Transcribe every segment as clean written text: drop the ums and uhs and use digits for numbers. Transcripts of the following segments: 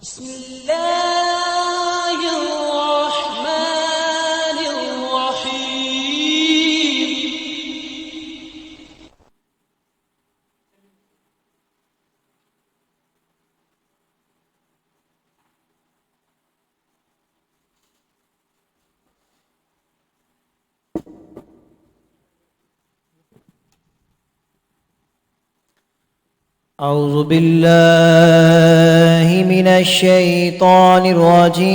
بسم الله الرحمن الرحيم. أعوذ بالله من الشيطان الرجيم.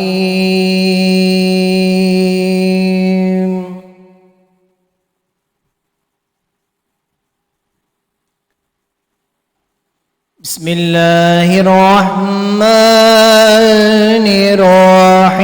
بسم الله الرحمن الرحيم.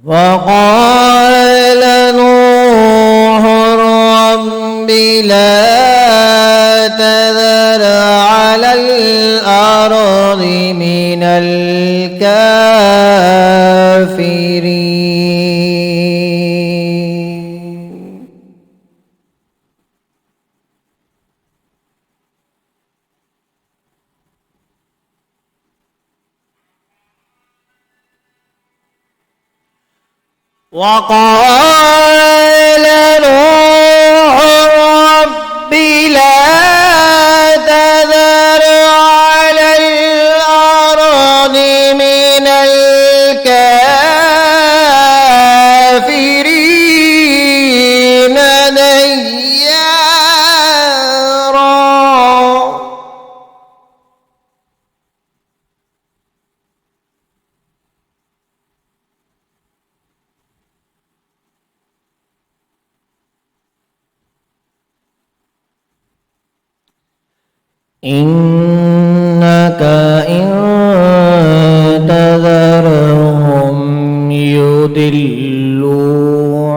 وقال نوح رب لا تذر على الأرض من الكافرين. وقال نوح رب لا تذر على الأرض من الكافرين ديارا. إنك إن تذرهم يضلوا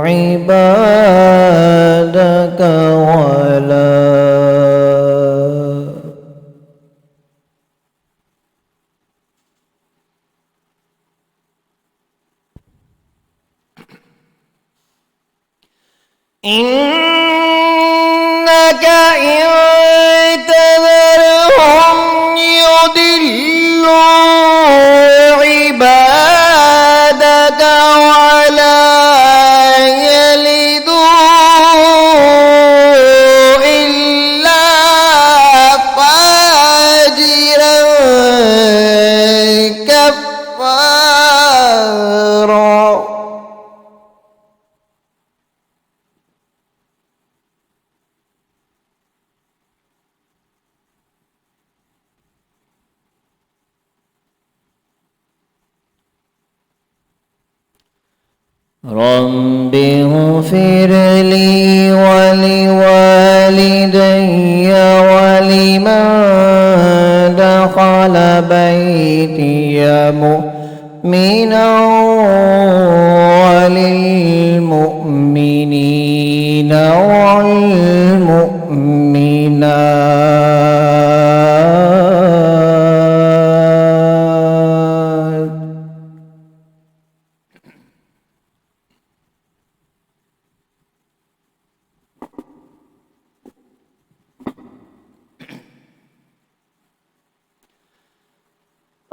عبادك إنك إن تذرهم يضلوا عبادك ولا يلدوا إلا فاجرا كفارا. رب اغفر لي ولوالدي ولمن دخل بيتي مؤمنا وللمؤمنين والمؤمنات.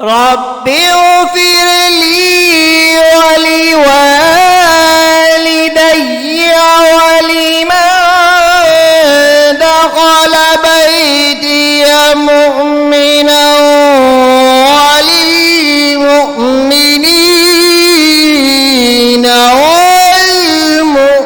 رب اغفر لي ولوالدي ولمن دخل بيتي مؤمنا وللمؤمنين والمؤمنات.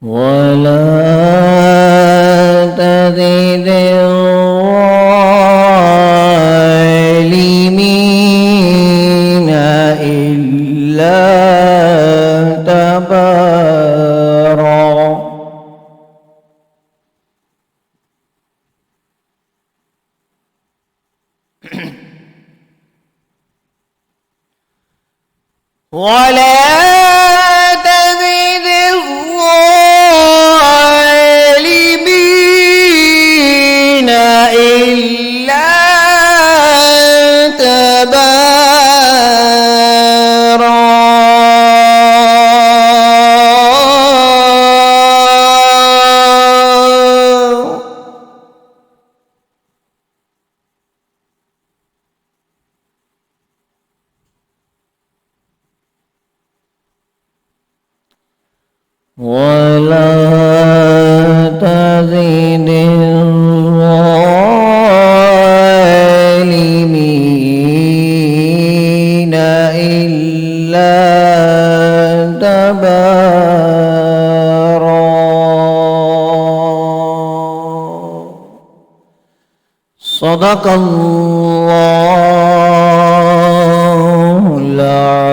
ولا تزد الظالمين إلا تبارا. ولا تزد الظالمين إلا تبارا ولا تزد الظالمين إلا تبارا صدق الله العظيم.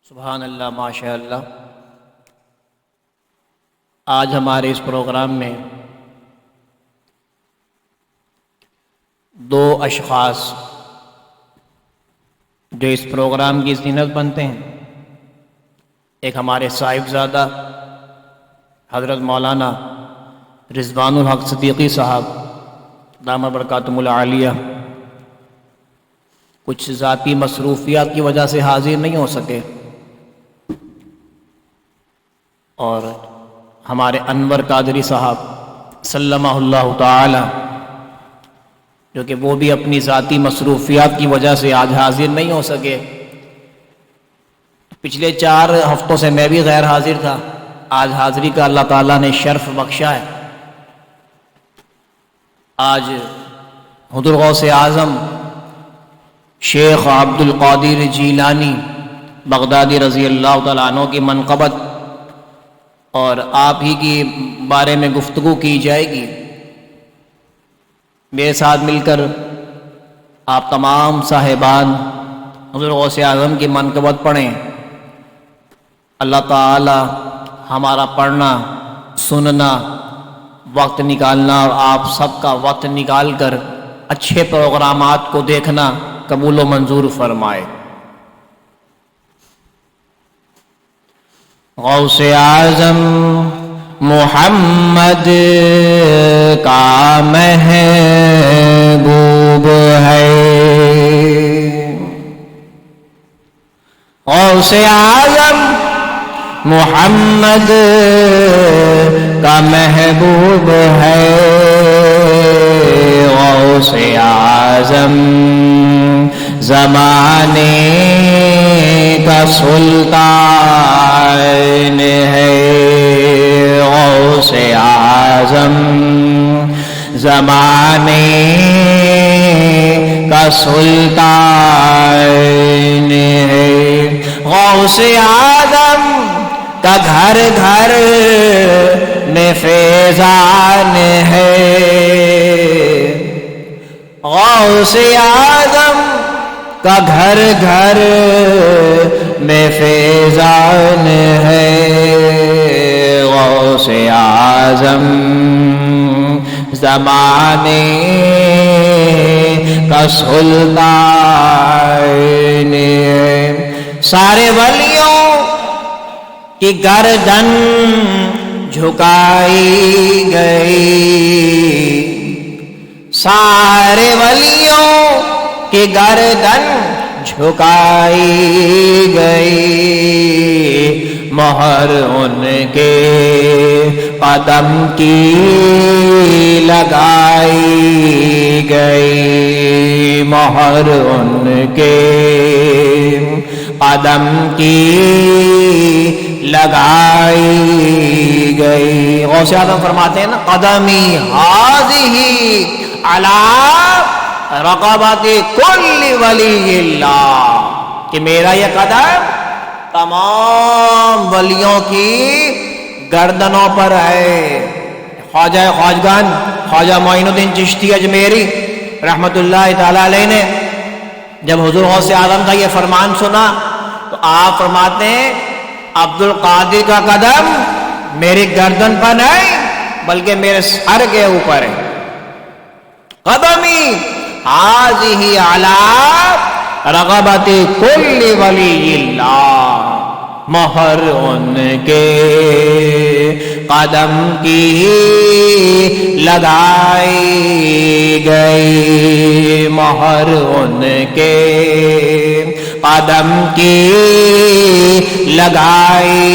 سبحان اللہ، ماشاء اللہ. آج ہمارے اس پروگرام میں دو اشخاص جو اس پروگرام کی زینت بنتے ہیں، ایک ہمارے صاحبزادہ حضرت مولانا رضوان الحق صدیقی صاحب دامت برکاتہم العالیہ کچھ ذاتی مصروفیات کی وجہ سے حاضر نہیں ہو سکے، اور ہمارے انور قادری صاحب سلمہ اللہ تعالی جو کہ وہ بھی اپنی ذاتی مصروفیات کی وجہ سے آج حاضر نہیں ہو سکے. پچھلے 4 ہفتوں سے میں بھی غیر حاضر تھا، آج حاضری کا اللہ تعالیٰ نے شرف بخشا ہے. آج حضور غوث اعظم شیخ عبد القادر جیلانی بغدادی رضی اللہ تعالیٰ عنہ کی منقبت اور آپ ہی کی بارے میں گفتگو کی جائے گی. میرے ساتھ مل کر آپ تمام صاحبان حضور غوث اعظم کی منقبت پڑھیں. اللہ تعالی ہمارا پڑھنا، سننا، وقت نکالنا اور آپ سب کا وقت نکال کر اچھے پروگرامات کو دیکھنا قبول و منظور فرمائے. غوث اعظم محمد کا محبوب ہے. غوث اعظم محمد کا محبوب ہے. غوث اعظم زمانے کا سلطان ہے. غوث اعظم زمانے کا سلطان ہے. غوث اعظم کا گھر گھر میں فیضان ہے. غوث اعظم کا گھر گھر میں فیضان ہے. غوث اعظم زمانے کا سلطان ہے. سارے ولیوں کی گردن جھکائی گئی، سارے ولیوں کی گردن جھکائی گئی. مہر ان کے قدم کی لگائی گئی. مہر ان کے قدم کی لگائی گئی. غوث اعظم فرماتے ہیں نا، قدمی ہذہ علی رقبۃ کل ولی اللہ، کہ میرا یہ قدم تمام ولیوں کی گردنوں پر ہے. خواجہ خواجگان خواجہ معین الدین چشتی اجمیری رحمت اللہ تعالی علیہ نے جب حضور غوث اعظم کا یہ فرمان سنا تو آپ فرماتے ہیں عبد القادر کا قدم میری گردن پر نہیں بلکہ میرے سر کے اوپر ہے. قدمی هذه على رغبت كل ولی اللہ، مہر ان کے قدم کی لگائی گئی، مہر ان کے قدم کی لگائی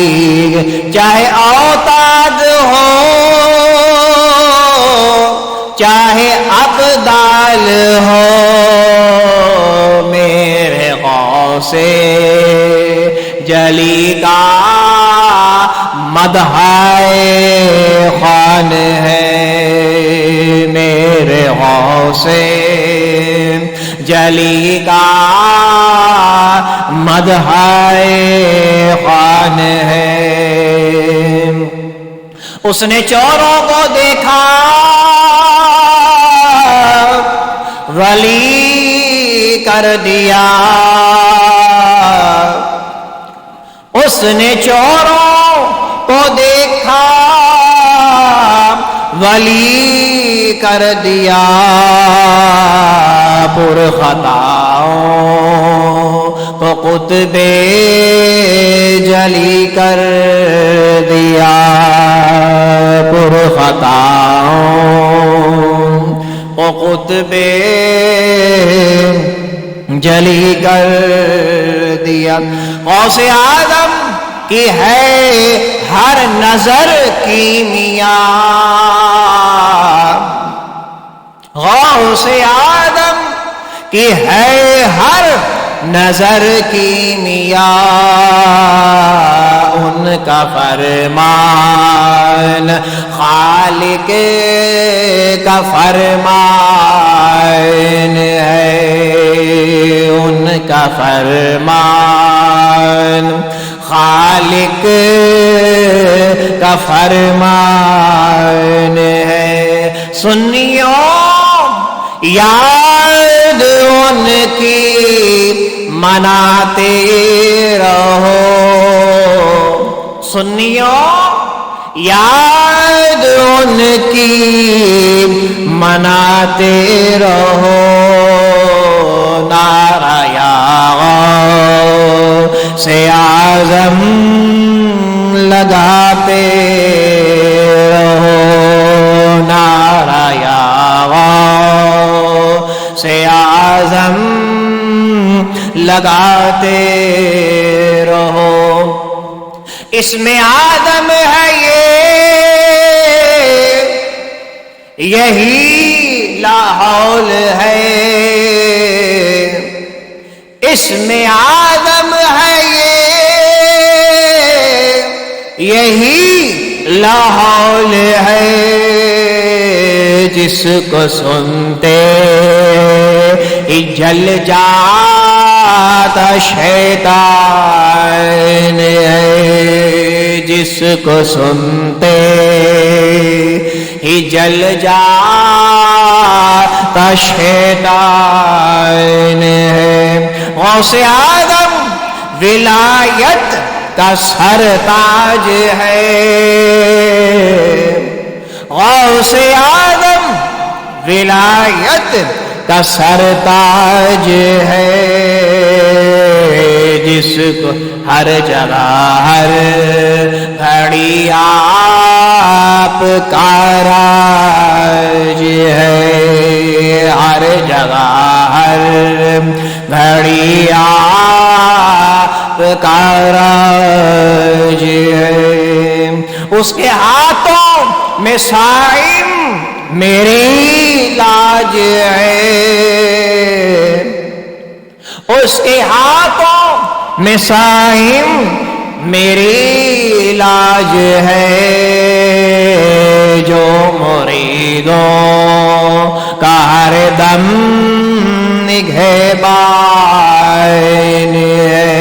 گئی. چاہے اوتاد ہو چاہے ابدال ہو، میرے غوث جلی کا مدحائے خوان ہے، میرے غوث جلی کا مدحائے خوان ہے. اس نے چوروں کو دیکھا ولی کر دیا، اس نے چوروں کو دیکھا ولی کر دیا، پر خطاؤں کو قطب جلی کر دیا، پر خطاؤں کو قطب جلی کر دیا. غوث اعظم کی ہے ہر نظر کیمیا، غوث اعظم کی ہے ہر نظر کیمیا، ان کا فرمان خالق کا فرمان ہے، ان کا فرمان خالق کا فرمان ہے. سنیوں یاد ان کی مناتے رہو، سنیوں یاد ان کی مناتے رہو. نعرہ یا غوث اعظم لگاتے رہو، نعرہ یا غوث اعظم لگاتے رہو. اس میں آدم ہے یہی لاحول ہے، اس میں آدم ہے یہی لاحول ہے، جس کو سنتے جل جاتا شیطان ہے، جس کو سنتے ہی جل جاتا شیطان ہے. غوث اعظم ولایت کا سرتاج ہے، غوث اعظم ولایت کا سرتاج ہے، جس کو ہر جگہ ہر گھڑی آپ کا راج ہے، ہر جگہ ہر گھڑی آپ کا راج ہے. اس کے ہاتھوں میں صائم میری لاج ہے، اس کے ہاتھوں میں صائم میری لاج ہے، جو مریدوں کا ہر دم نگہبان ہے،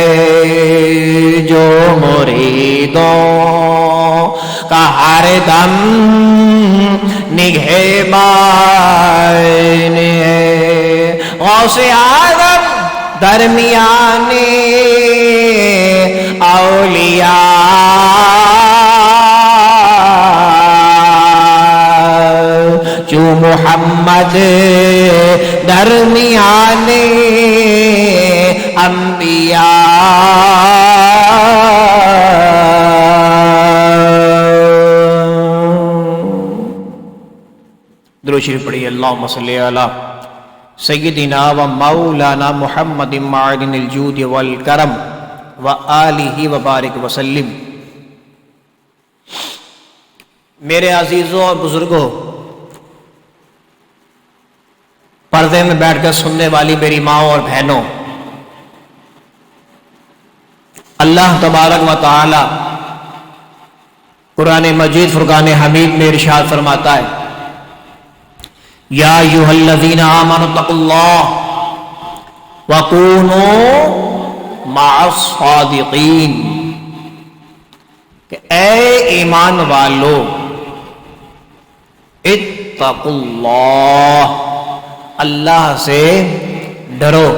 جو مریدوں کا ہر دم نگہبان ہے. غوث اعظم درمیانے اولیاء محمد درمیان درود شریف پڑھیے اللہم صلی علی سیدنا و مولانا محمد معدن الجود والکرم و آلہ وبارک وسلم۔ میرے عزیزوں اور بزرگوں، پردے میں بیٹھ کر سننے والی میری ماں اور بہنوں، اللہ تبارک و تعالی قرآن مجید فرقان حمید میں ارشاد فرماتا ہے، یا ایھا الذین آمنوا اتقوا اللہ وکونوا مع الصادقین، کہ اے ایمان والو اتقوا اللہ، اللہ سے ڈرو،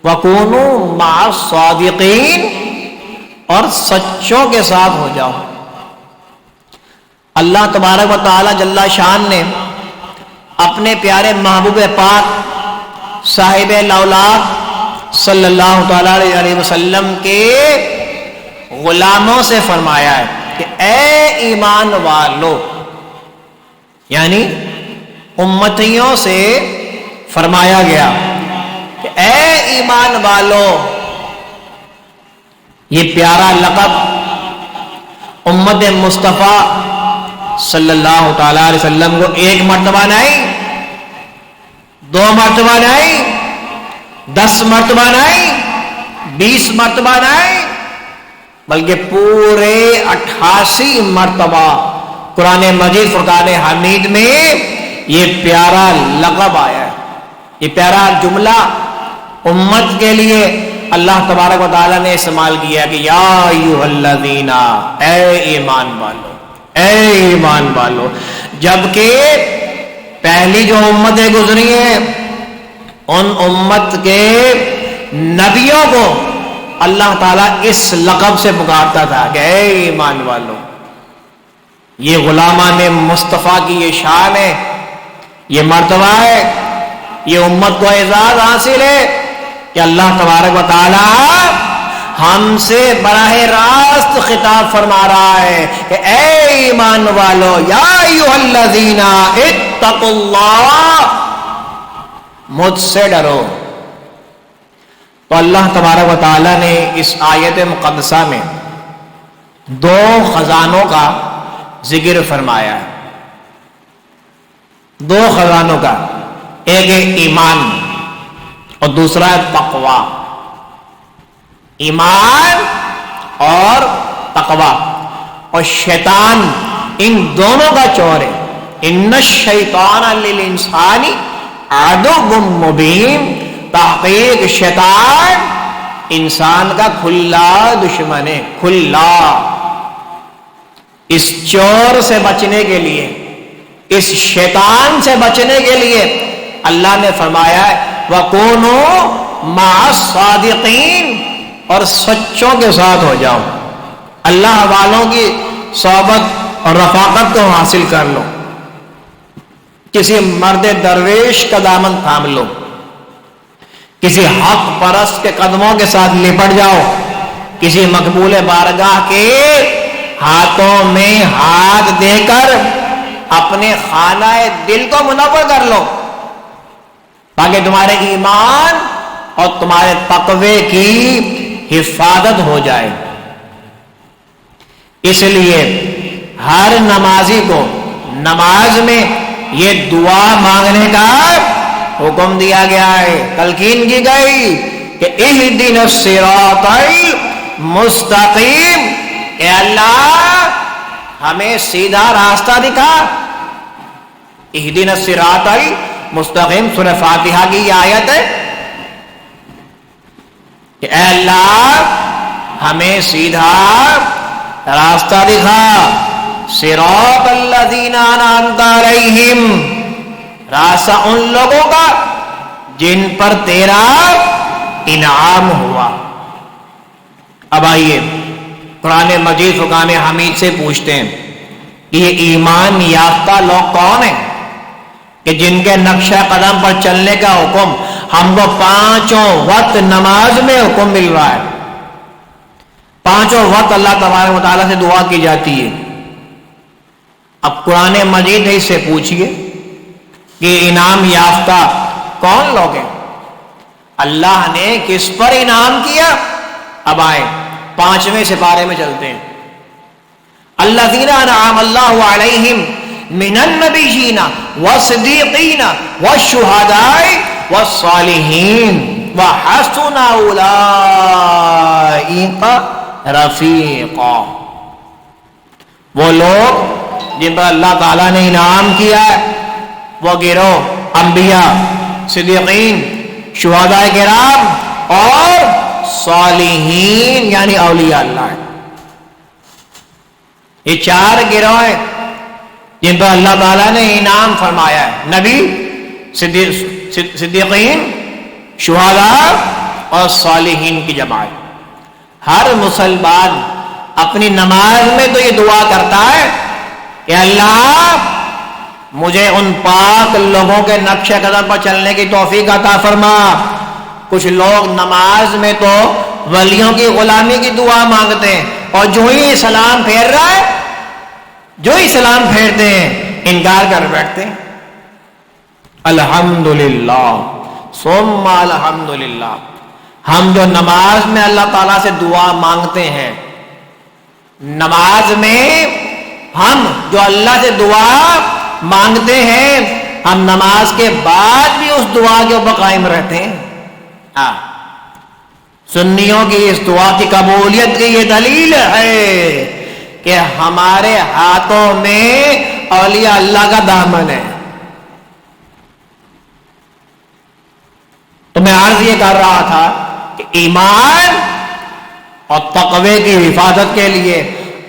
وَكُونُوا مَعَ الصَّادِقِينَ، اور سچوں کے ساتھ ہو جاؤ۔ اللہ تبارک و تعالی جل شان نے اپنے پیارے محبوب پاک صاحب الاولاد صلی اللہ تعالی علیہ وسلم کے غلاموں سے فرمایا ہے کہ اے ایمان والو، یعنی امتیوں سے فرمایا گیا کہ اے ایمان والو۔ یہ پیارا لقب امت مصطفیٰ صلی اللہ تعالی علیہ وسلم کو ایک مرتبہ نہیں، دو مرتبہ نہیں، 10 مرتبہ نہیں، 20 مرتبہ نہیں، بلکہ پورے 88 مرتبہ قرآن مجید فرقان حمید میں یہ پیارا لقب آیا ہے، یہ پیارا جملہ امت کے لیے اللہ تبارک و تعالیٰ نے استعمال کیا کہ یا ایھا الذین، اے ایمان والو، اے ایمان والو۔ جبکہ پہلی جو امتیں گزری ہیں ان امت کے نبیوں کو اللہ تعالیٰ اس لقب سے پکارتا تھا کہ اے ایمان والو۔ یہ غلامان مصطفیٰ کی یہ شان ہے، یہ مرتبہ ہے، یہ امت کو اعزاز حاصل ہے کہ اللہ تبارک و تعالی ہم سے براہ راست خطاب فرما رہا ہے کہ اے ایمان والو، یا ایھا الذین اتقوا اللہ، مجھ سے ڈرو۔ تو اللہ تبارک و تعالی نے اس آیت مقدسہ میں 2 خزانوں کا ذکر فرمایا ہے، 2 خزانوں کا، ایک ہے ایمان اور دوسرا ہے تقوی۔ ایمان اور تقوی، اور شیطان ان دونوں کا چور ہے۔ ان الشیطان للانسان عدو مبین، تحقیق شیطان انسان کا کھلا دشمن ہے، کھلا۔ اس چور سے بچنے کے لیے، اس شیطان سے بچنے کے لیے اللہ نے فرمایا ہے وَكُونُوا مَعَ الصَّادِقِينَ، اور سچوں کے ساتھ ہو جاؤ، اللہ والوں کی صحبت اور رفاقت کو حاصل کر لو، کسی مرد درویش کا دامن تھام لو، کسی حق پرست کے قدموں کے ساتھ لپٹ جاؤ، کسی مقبول بارگاہ کے ہاتھوں میں ہاتھ دے کر اپنے خانہ دل کو منور کر لو، تاکہ تمہارے ایمان اور تمہارے تقوی کی حفاظت ہو جائے۔ اس لیے ہر نمازی کو نماز میں یہ دعا مانگنے کا حکم دیا گیا ہے، تلقین کی گئی کہ اہدنا الصراط المستقیم، اے اللہ ہمیں سیدھا راستہ دکھا۔ اہدنا الصراط المستقیم سورہ فاتحہ کی یہ آیت ہے کہ اے اللہ ہمیں سیدھا راستہ دکھا، صراط الذین انعمت علیہم، راستہ ان لوگوں کا جن پر تیرا انعام ہوا۔ اب آئیے قرآن مجید فرقان حمید سے پوچھتے ہیں کہ یہ ایمان یافتہ لوگ کون ہیں؟ کہ جن کے نقشہ قدم پر چلنے کا حکم ہم کو 5 وقت نماز میں حکم مل رہا ہے. 5 وقت اللہ تبارک و تعالیٰ سے دعا کی جاتی ہے. اب قرآن مجید ہے، اس سے پوچھئے کہ انعام یافتہ کون لوگ ہیں؟ اللہ نے کس پر انعام کیا؟ اب آئیں 5ویں سپارے میں چلتے ہیں. الذین انعم اللہ علیہم من النبیین والصدیقین والشہداء والصالحین وحسن اولئک رفیقا. وہ لوگ جن پر اللہ تعالیٰ نے انعام کیا ہے وہ گروہ انبیاء، صدیقین، شہداء کرام اور صالحین یعنی اولیاء اللہ ہے. یہ 4 گروہ ہیں جن پر اللہ تعالیٰ نے انعام فرمایا ہے. نبی، صدیقین، شہداء اور صالحین کی جماعت. ہر مسلمان اپنی نماز میں تو یہ دعا کرتا ہے کہ اللہ مجھے ان پاک لوگوں کے نقش قدم پر چلنے کی توفیق عطا فرما. کچھ لوگ نماز میں تو ولیوں کی غلامی کی دعا مانگتے ہیں اور جو ہی سلام پھیر رہا ہے، جو ہی سلام پھیرتے ہیں انکار کر بیٹھتے ہیں. الحمدللہ ثم الحمدللہ. ہم جو نماز میں اللہ تعالیٰ سے دعا مانگتے ہیں، نماز میں ہم جو اللہ سے دعا مانگتے ہیں، ہم نماز کے بعد بھی اس دعا کے اوپر قائم رہتے ہیں. سنیوں کی اس دعا کی قبولیت کی یہ دلیل ہے کہ ہمارے ہاتھوں میں اولیاء اللہ کا دامن ہے. تو میں عرض یہ کر رہا تھا کہ ایمان اور تقوی کی حفاظت کے لیے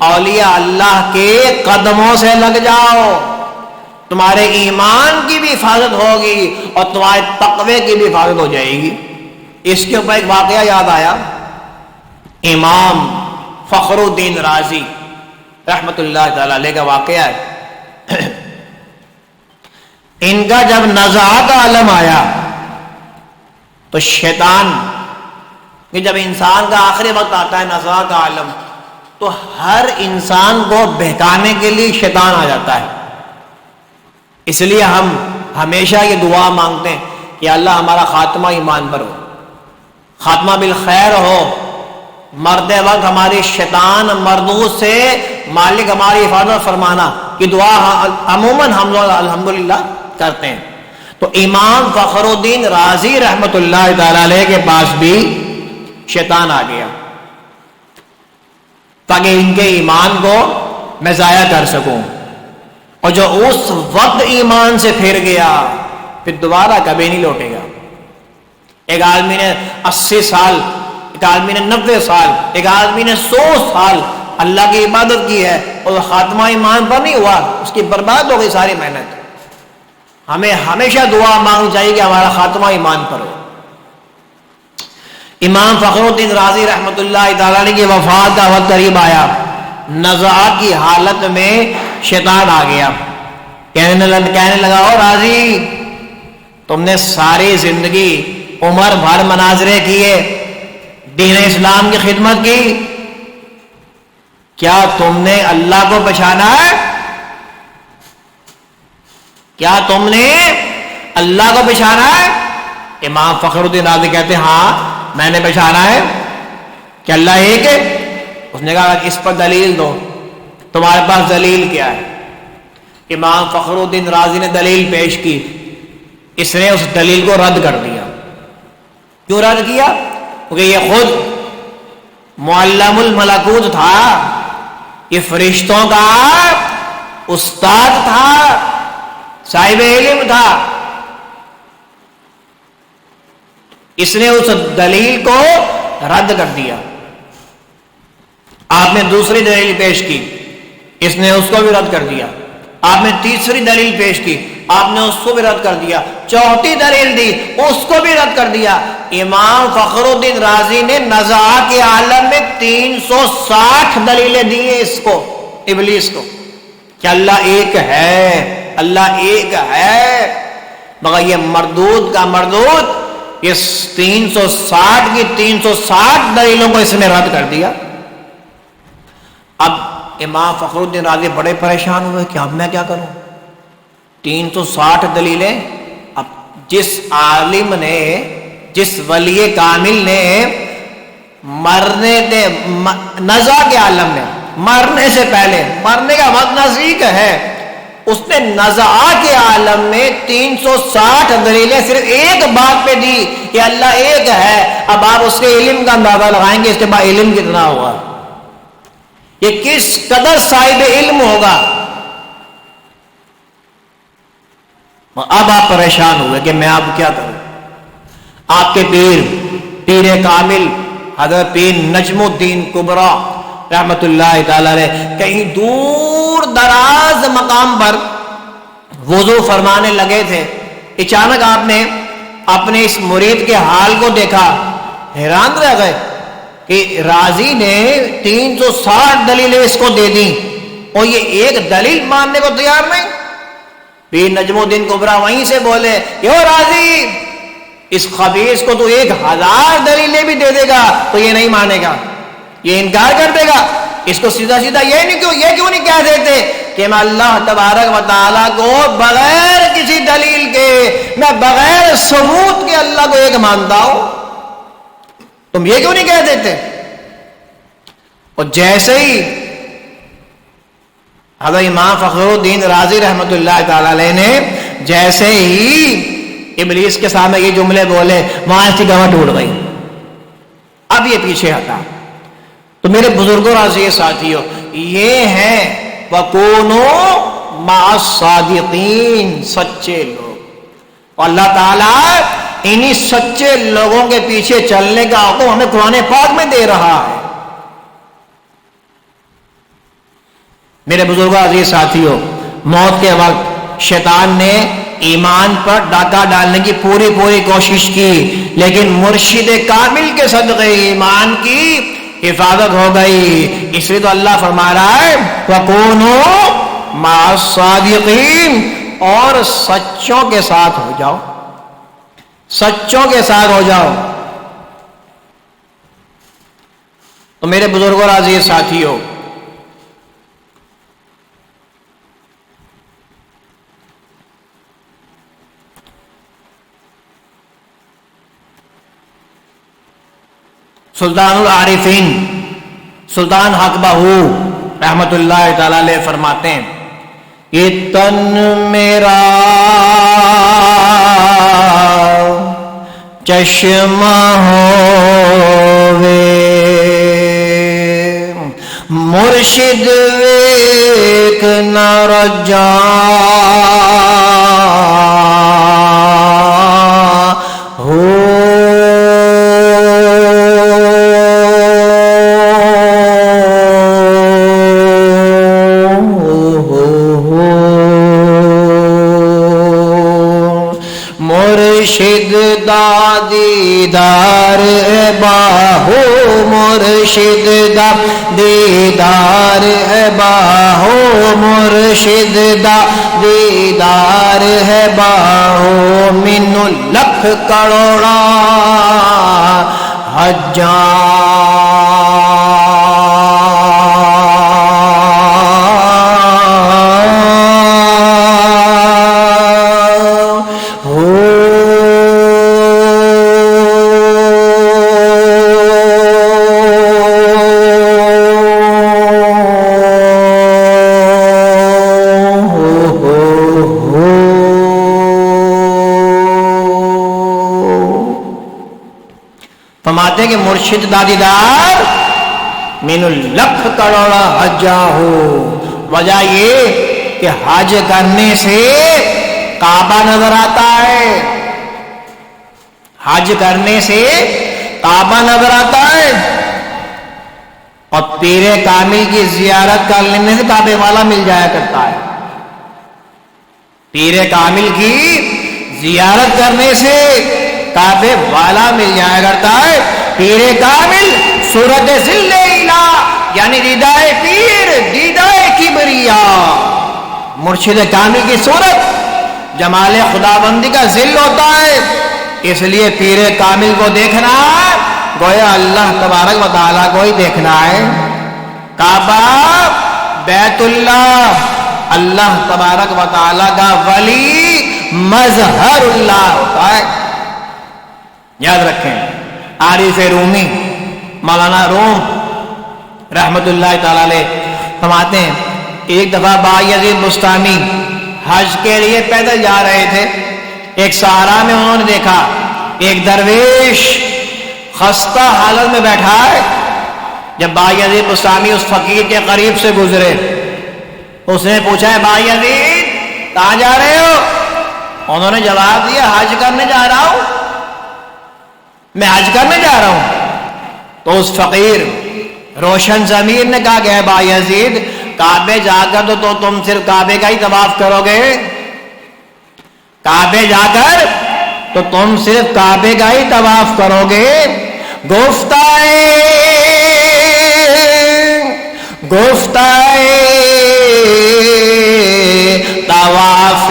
اولیاء اللہ کے قدموں سے لگ جاؤ. تمہارے ایمان کی بھی حفاظت ہوگی اور تمہارے تقوی کی بھی حفاظت ہو جائے گی. اس کے اوپر ایک واقعہ یاد آیا. امام فخر الدین رازی رحمت اللہ تعالی علیہ کا واقعہ ہے. ان کا جب نزاع کا عالم آیا تو شیطان، کہ جب انسان کا آخری وقت آتا ہے نزاع کا عالم، تو ہر انسان کو بہکانے کے لیے شیطان آ جاتا ہے. اس لیے ہم ہمیشہ یہ دعا مانگتے ہیں کہ اللہ ہمارا خاتمہ ایمان پر ہو، خاتمہ بالخیر ہو. مرتے وقت ہماری شیطان مردود سے مالک ہماری حفاظت فرمانا کی دعا عموماً ہم لوگ الحمدللہ کرتے ہیں. تو امام فخر الدین رازی رحمت اللہ تعالی علیہ کے پاس بھی شیطان آ گیا تاکہ ان کے ایمان کو میں ضائع کر سکوں. اور جو اس وقت ایمان سے پھر گیا پھر دوبارہ کبھی نہیں لوٹے گا. ایک آدمی نے 80 سال، ایک آدمی نے 90 سال، ایک آدمی نے 100 سال اللہ کی عبادت کی ہے اور خاتمہ ایمان پر نہیں ہوا، اس کی برباد ہو گئی ساری محنت. ہمیں ہمیشہ دعا مانگنی چاہیے کہ ہمارا خاتمہ ایمان پر ہو. امام فخر الدین رازی رحمت اللہ تعالی علیہ کی وفات کا وقت قریب آیا. نزاع کی حالت میں شیطان آ گیا. کہنے لگا او رازی، تم نے ساری زندگی عمر بھر مناظرے کیے، دین اسلام کی خدمت کی، کیا تم نے اللہ کو پہچانا ہے؟ کیا تم نے اللہ کو پہچانا ہے؟ امام فخر الدین رازی کہتے ہیں ہاں میں نے پہچانا ہے. کہ اللہ ایک ہے؟ اس نے کہا اس پر دلیل دو، تمہارے پاس دلیل کیا ہے؟ امام فخر الدین رازی نے دلیل پیش کی. اس نے اس دلیل کو رد کر دیا. کیوں رد کیا؟ کیونکہ یہ خود معلم الملکوت تھا، یہ فرشتوں کا استاد تھا، صاحب علم تھا. اس نے اس دلیل کو رد کر دیا. آپ نے دوسری دلیل پیش کی، اس نے اس کو بھی رد کر دیا. آپ نے تیسری دلیل پیش کی، آپ نے اس کو بھی رد کر دیا. چوتھی دلیل دی، اس کو بھی رد کر دیا. امام فخر الدین رازی نے نزاع کے عالم میں 360 دلیلیں دی ہیں اس کو، ابلیس کو، کہ اللہ ایک ہے، اللہ ایک ہے. مگر یہ مردود کا مردود اس 360 کی 360 دلیلوں کو اس نے رد کر دیا۔ اب امام فخر الدین رازی بڑے پریشان ہوئے کہ اب میں کیا کروں، 360 دلیلیں۔ اب جس عالم نے، جس ولی کامل نے مرنے دے نزا کے عالم میں، مرنے سے پہلے، مرنے کا وقت نزدیک ہے، اس نے نزا کے عالم میں 360 دلیلیں صرف ایک بات پہ دی کہ اللہ ایک ہے۔ اب آپ اس کے علم کا اندازہ لگائیں گے اس کے بعد علم کتنا ہوگا، یہ کس قدر صاحب علم ہوگا۔ اب آپ پریشان ہوئے کہ میں اب کیا کروں۔ آپ کے پیر کامل حضرت پیر نجم الدین کبریٰ رحمت اللہ تعالی علیہ کہیں دور دراز مقام پر وضو فرمانے لگے تھے، اچانک آپ نے اپنے اس مرید کے حال کو دیکھا، حیران رہ گئے کہ رازی نے 360 دلیلیں اس کو دے دیں اور یہ ایک دلیل ماننے کو تیار نہیں۔ پیر نجم الدین کبریٰ وہیں سے بولے، یو رازی، اس خبیث کو تو 1000 دلیلیں بھی دے دے گا تو یہ نہیں مانے گا، یہ انکار کر دے گا۔ اس کو سیدھا سیدھا یہ کیوں نہیں کہہ دیتے کہ میں اللہ تبارک و تعالیٰ کو بغیر کسی دلیل کے، میں بغیر ثبوت کے اللہ کو ایک مانتا ہوں، تم یہ کیوں نہیں کہہ دیتے؟ اور جیسے ہی حضرت امام فخر الدین رازی رحمت اللہ تعالی علیہ نے جیسے ہی ابلیس کے سامنے یہ جملے بولے، وہاں سے گواہ ٹوٹ گئی، اب یہ پیچھے ہٹا۔ تو میرے بزرگوں رازی ساتھیوں، یہ ہیں وَكُونُوا مَعَ الصَّادِقِينَ، سچے لوگ۔ اور اللہ تعالیٰ انہی سچے لوگوں کے پیچھے چلنے کا حکم ہمیں قرآن پاک میں دے رہا ہے۔ میرے بزرگوں عزیز ساتھیوں، موت کے وقت شیطان نے ایمان پر ڈاکہ ڈالنے کی پوری کوشش کی، لیکن مرشد کامل کے صدقے ایمان کی حفاظت ہو گئی۔ اس لیے تو اللہ فرما رہا ہے وَكُونُوا مَعَ الصَّادِقِينَ، اور سچوں کے ساتھ ہو جاؤ، سچوں کے ساتھ ہو جاؤ۔ تو میرے بزرگوں عزیز ساتھیوں، سلطان العارفین سلطان حق بہو رحمت اللہ تعالی علیہ فرماتے ہیں، یہ تن میرا چشمہ ہووے مرشد ویک نہ رجا ہو مرشد دا دیدار باہو، مرشد دا دیدار باہو، مرشد دا دیدار ہے باہو، من لکھ کروڑا حجاں فرماتے کہ مرشد دادیدار من لکھ کروڑا حجا ہو۔ وجہ یہ کہ حج کرنے سے کعبہ نظر آتا ہے، حج کرنے سے کعبہ نظر آتا ہے، اور پیر کامل کی زیارت کر لینے سے کعبے والا مل جایا کرتا ہے۔ پیر کامل کی زیارت کرنے سے کعبے والا مل جایا کرتا ہے۔ پیر کامل صورت ذل الہ، یعنی دیدائے پیر، دیدائے کبریا، مرشد کامل کی صورت جمال خداوندی کا ذل ہوتا ہے. اس لیے پیر کامل کو دیکھنا ہے گویا اللہ تبارک و تعالیٰ کو ہی دیکھنا ہے. کعبہ بیت اللہ اللہ تبارک و تعالیٰ کا ولی مظہر اللہ ہوتا ہے. یاد رکھیں عارف رومی مولانا روم رحمت اللہ تعالیٰ علیہ فرماتے ہیں ایک دفعہ بایزید بستامی حج کے لیے پیدل جا رہے تھے. ایک صحرا میں انہوں نے دیکھا ایک درویش خستہ حالت میں بیٹھا ہے. جب بایزید بستامی اس فقیر کے قریب سے گزرے اس نے پوچھا ہے بایزید کہاں جا رہے ہو؟ انہوں نے جواب دیا حج کرنے جا رہا ہوں، میں حج کرنے جا رہا ہوں. تو اس فقیر روشن ضمیر نے کہا کہ اے بایزید کعبے جا کر تو تم صرف کعبے کا ہی طواف کرو گے، کعبے جا کر تو تم صرف کعبے کا ہی طواف کرو گے. گفتائے طواف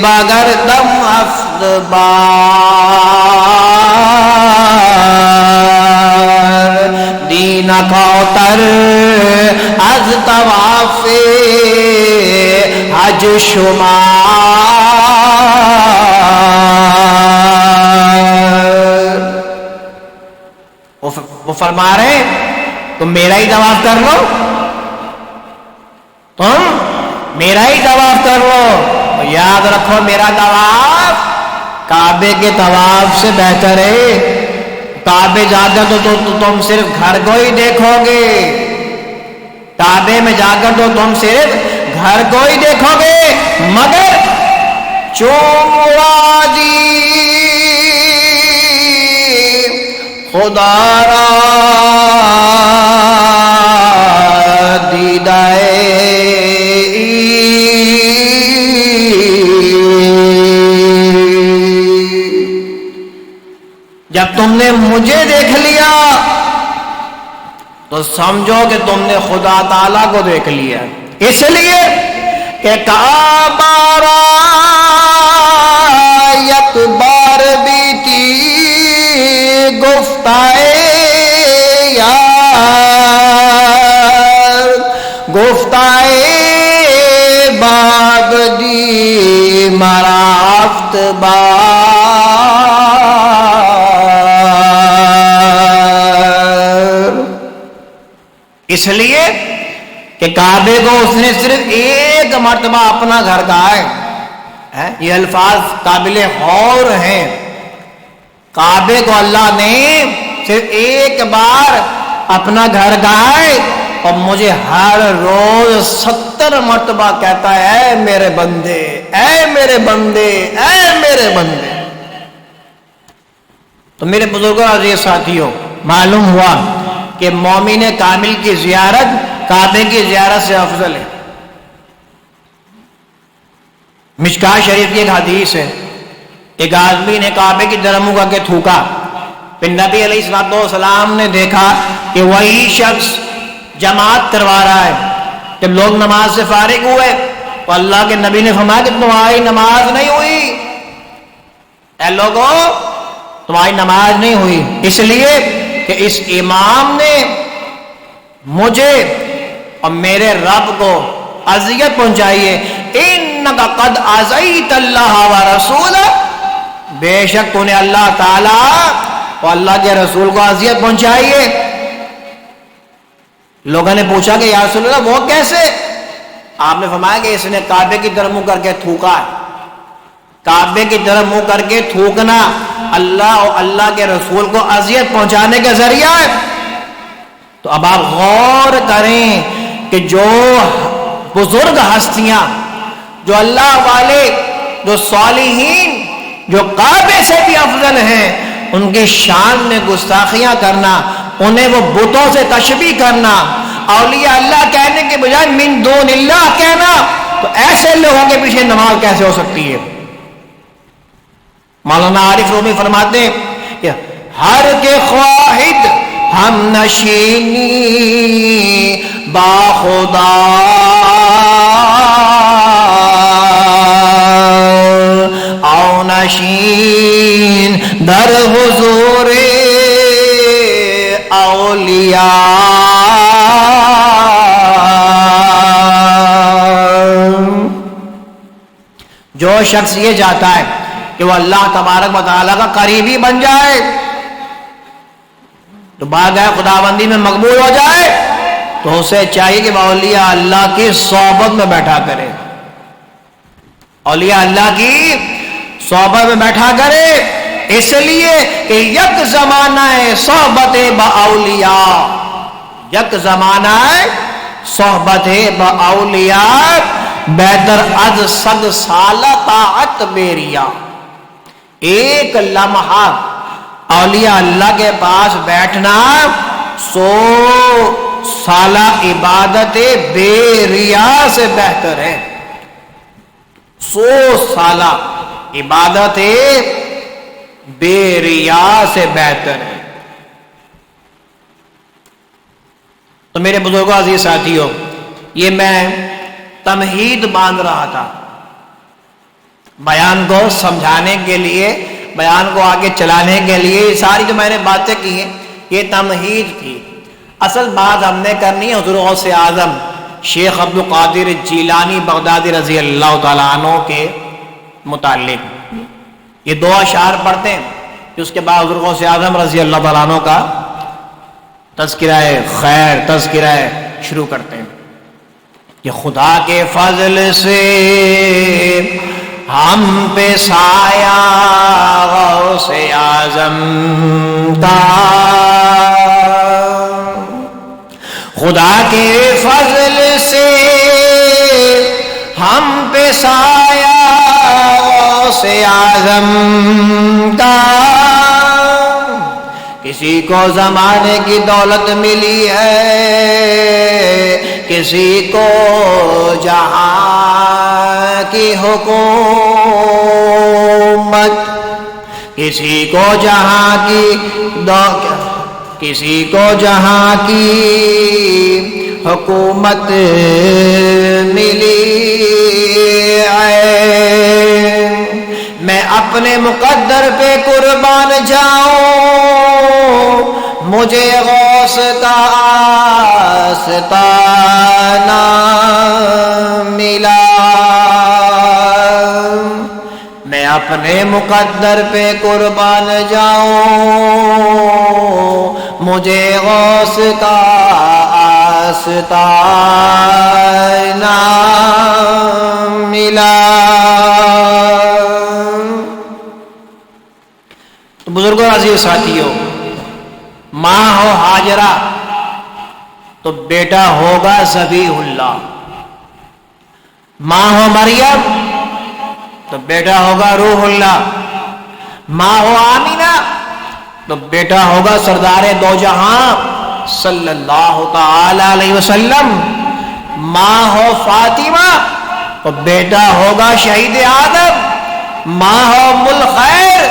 بغیر دم افت دین کوتر از طواف حج شمار. وہ فرما رہے تم میرا ہی طواف کر لو، تم میرا ہی طواف کر لو. یاد رکھو میرا طواف کعبے کے طواف سے بہتر ہے. کعبے جا کر تو تم صرف گھر کو ہی دیکھو گے، کعبے میں جا کر تو تم صرف گھر کو ہی دیکھو گے. مگر چوموادی خدا را دیدائے جب تم نے مجھے دیکھ لیا تو سمجھو کہ تم نے خدا تعالیٰ کو دیکھ لیا. اس لیے کہ کعبہ را یک بار بیتی گفتائے یار گفتائے باب دی مرافت بار. اس لیے کہ کعبے کو اس نے صرف ایک مرتبہ اپنا گھر کہا ہے. یہ الفاظ قابل غور ہیں. کعبے کو اللہ نے صرف ایک بار اپنا گھر کہا ہے اور مجھے ہر روز 70 مرتبہ کہتا ہے اے میرے بندے، اے میرے بندے، اے میرے بندے. تو میرے بزرگوں عزیز ساتھیوں معلوم ہوا کہ مومن کامل کی زیارت کعبے کی زیارت سے افضل ہے. مشکاہ شریف کی ایک حدیث ہے، ایک آدمی نے کعبے کی طرف منہ کر کے تھوکا. پھر نبی علیہ السلام نے دیکھا کہ وہی شخص جماعت کروا رہا ہے. جب لوگ نماز سے فارغ ہوئے تو اللہ کے نبی نے فرمایا کہ تمہاری نماز نہیں ہوئی، اے لوگوں تمہاری نماز نہیں ہوئی، اس لیے کہ اس امام نے مجھے اور میرے رب کو اذیت پہنچائی ہے. انک قد اذیت اللہ ورسولہ، بے شک تو نے اللہ تعالیٰ اور اللہ کے رسول کو اذیت پہنچائی ہے. لوگوں نے پوچھا کہ یا رسول اللہ وہ کیسے؟ آپ نے فرمایا کہ اس نے کعبے کی طرف منہ کر کے تھوکا ہے. کعبے کی طرف منہ کر کے تھوکنا اللہ اور اللہ کے رسول کو اذیت پہنچانے کا ذریعہ ہے. تو اب آپ غور کریں کہ جو بزرگ ہستیاں، جو اللہ والے، جو صالحین، جو کعبے سے بھی افضل ہیں، ان کی شان میں گستاخیاں کرنا، انہیں وہ بتوں سے تشبیہ کرنا، اولیاء اللہ کہنے کے بجائے من دون اللہ کہنا، تو ایسے لوگوں کے پیچھے نماز کیسے ہو سکتی ہے؟ مولانا عارف رومی فرماتے ہیں کہ ہر کے خواہد ہم نشینی با خدا نشین در حضور اولیاء. جو شخص یہ چاہتا ہے کہ وہ اللہ تبارک و تعالیٰ کا قریبی بن جائے تو بارگاہ خداوندی میں مقبول ہو جائے تو اسے چاہیے کہ وہ اولیاء اللہ کی صحبت میں بیٹھا کرے. اولیاء اللہ کی صحبت میں بیٹھا کرے اس لیے کہ یک زمانہ ہے صحبت با اولیاء، یک زمانہ ہے صحبت با اولیاء بہتر از 100 سالہ طاعت بیریا. ایک لمحہ اولیاء اللہ کے پاس بیٹھنا 100 سالہ عبادت بیریا سے بہتر ہے. 100 سالہ عبادت بیریا سے بہتر ہے. تو میرے بزرگوں عزیز ساتھیوں، یہ میں تمہید باندھ رہا تھا بیان کو سمجھانے کے لیے، بیان کو آگے چلانے کے لیے. یہ ساری جو میں نے باتیں کی ہیں یہ تمہید تھی. اصل بات ہم نے کرنی ہے حضور غوث اعظم شیخ عبد القادر جیلانی بغدادی رضی اللہ تعالیٰ عنہ کے متعلق. یہ 2 اشعار پڑھتے ہیں کہ اس کے بعد حضور غوث اعظم رضی اللہ تعالیٰ عنہ کا تذکرہ خیر، تذکرہ شروع کرتے ہیں کہ خدا کے فضل سے ہم پہ سایہ غوث اعظم کا، خدا کے فضل سے ہم پہ سایہ غوث اعظم کا. کسی کو زمانے کی دولت ملی ہے، کسی کو جہاں کی حکومت، کسی کو جہاں کی کسی کو جہاں کی حکومت ملی ہے. میں اپنے مقدر پہ قربان جاؤں، مجھے غوث کا آستانہ ملا. میں اپنے مقدر پہ قربان جاؤں، مجھے غوث کا آستانہ ملا. تو بزرگوں عزیز ساتھیوں، ماں ہو ہاجرہ تو بیٹا ہوگا ذبیح اللہ، ماں ہو مریم تو بیٹا ہوگا روح اللہ، ماں ہو آمینہ تو بیٹا ہوگا سردار دو جہاں صلی اللہ تعالی علیہ وسلم، ماں ہو فاطمہ تو بیٹا ہوگا شہید آدم، ماں ہو ملخیر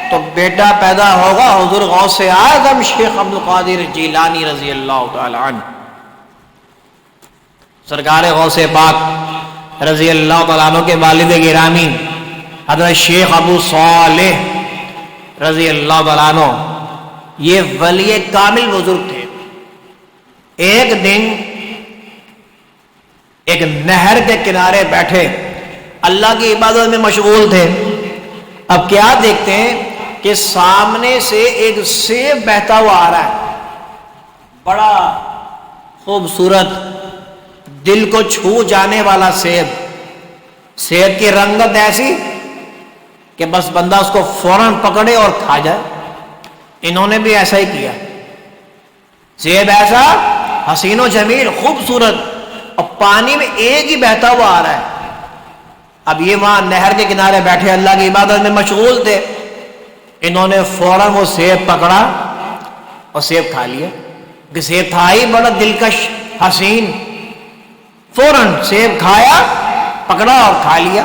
تو بیٹا پیدا ہوگا حضور غوث اعظم شیخ عبد القادر جیلانی رضی اللہ تعالی عنہ. سرکار غوث پاک رضی اللہ تعالیٰ عنہ کے والد گرامی حضرت شیخ ابو صالح رضی اللہ تعالیٰ عنہ یہ ولی کامل بزرگ تھے. ایک دن ایک نہر کے کنارے بیٹھے اللہ کی عبادت میں مشغول تھے. اب کیا دیکھتے ہیں کہ سامنے سے ایک سیب بہتا ہوا آ رہا ہے، بڑا خوبصورت دل کو چھو جانے والا سیب. سیب کی رنگت ایسی کہ بس بندہ اس کو فوراً پکڑے اور کھا جائے. انہوں نے بھی ایسا ہی کیا. سیب ایسا حسین و جمیل خوبصورت اور پانی میں ایک ہی بہتا ہوا آ رہا ہے. اب یہ وہاں نہر کے کنارے بیٹھے اللہ کی عبادت میں مشغول تھے. انہوں نے فوراً وہ سیب پکڑا اور سیب کھا لیا. کہ سیب تھا ہی بڑا دلکش حسین، فوراً سیب کھایا، پکڑا اور کھا لیا.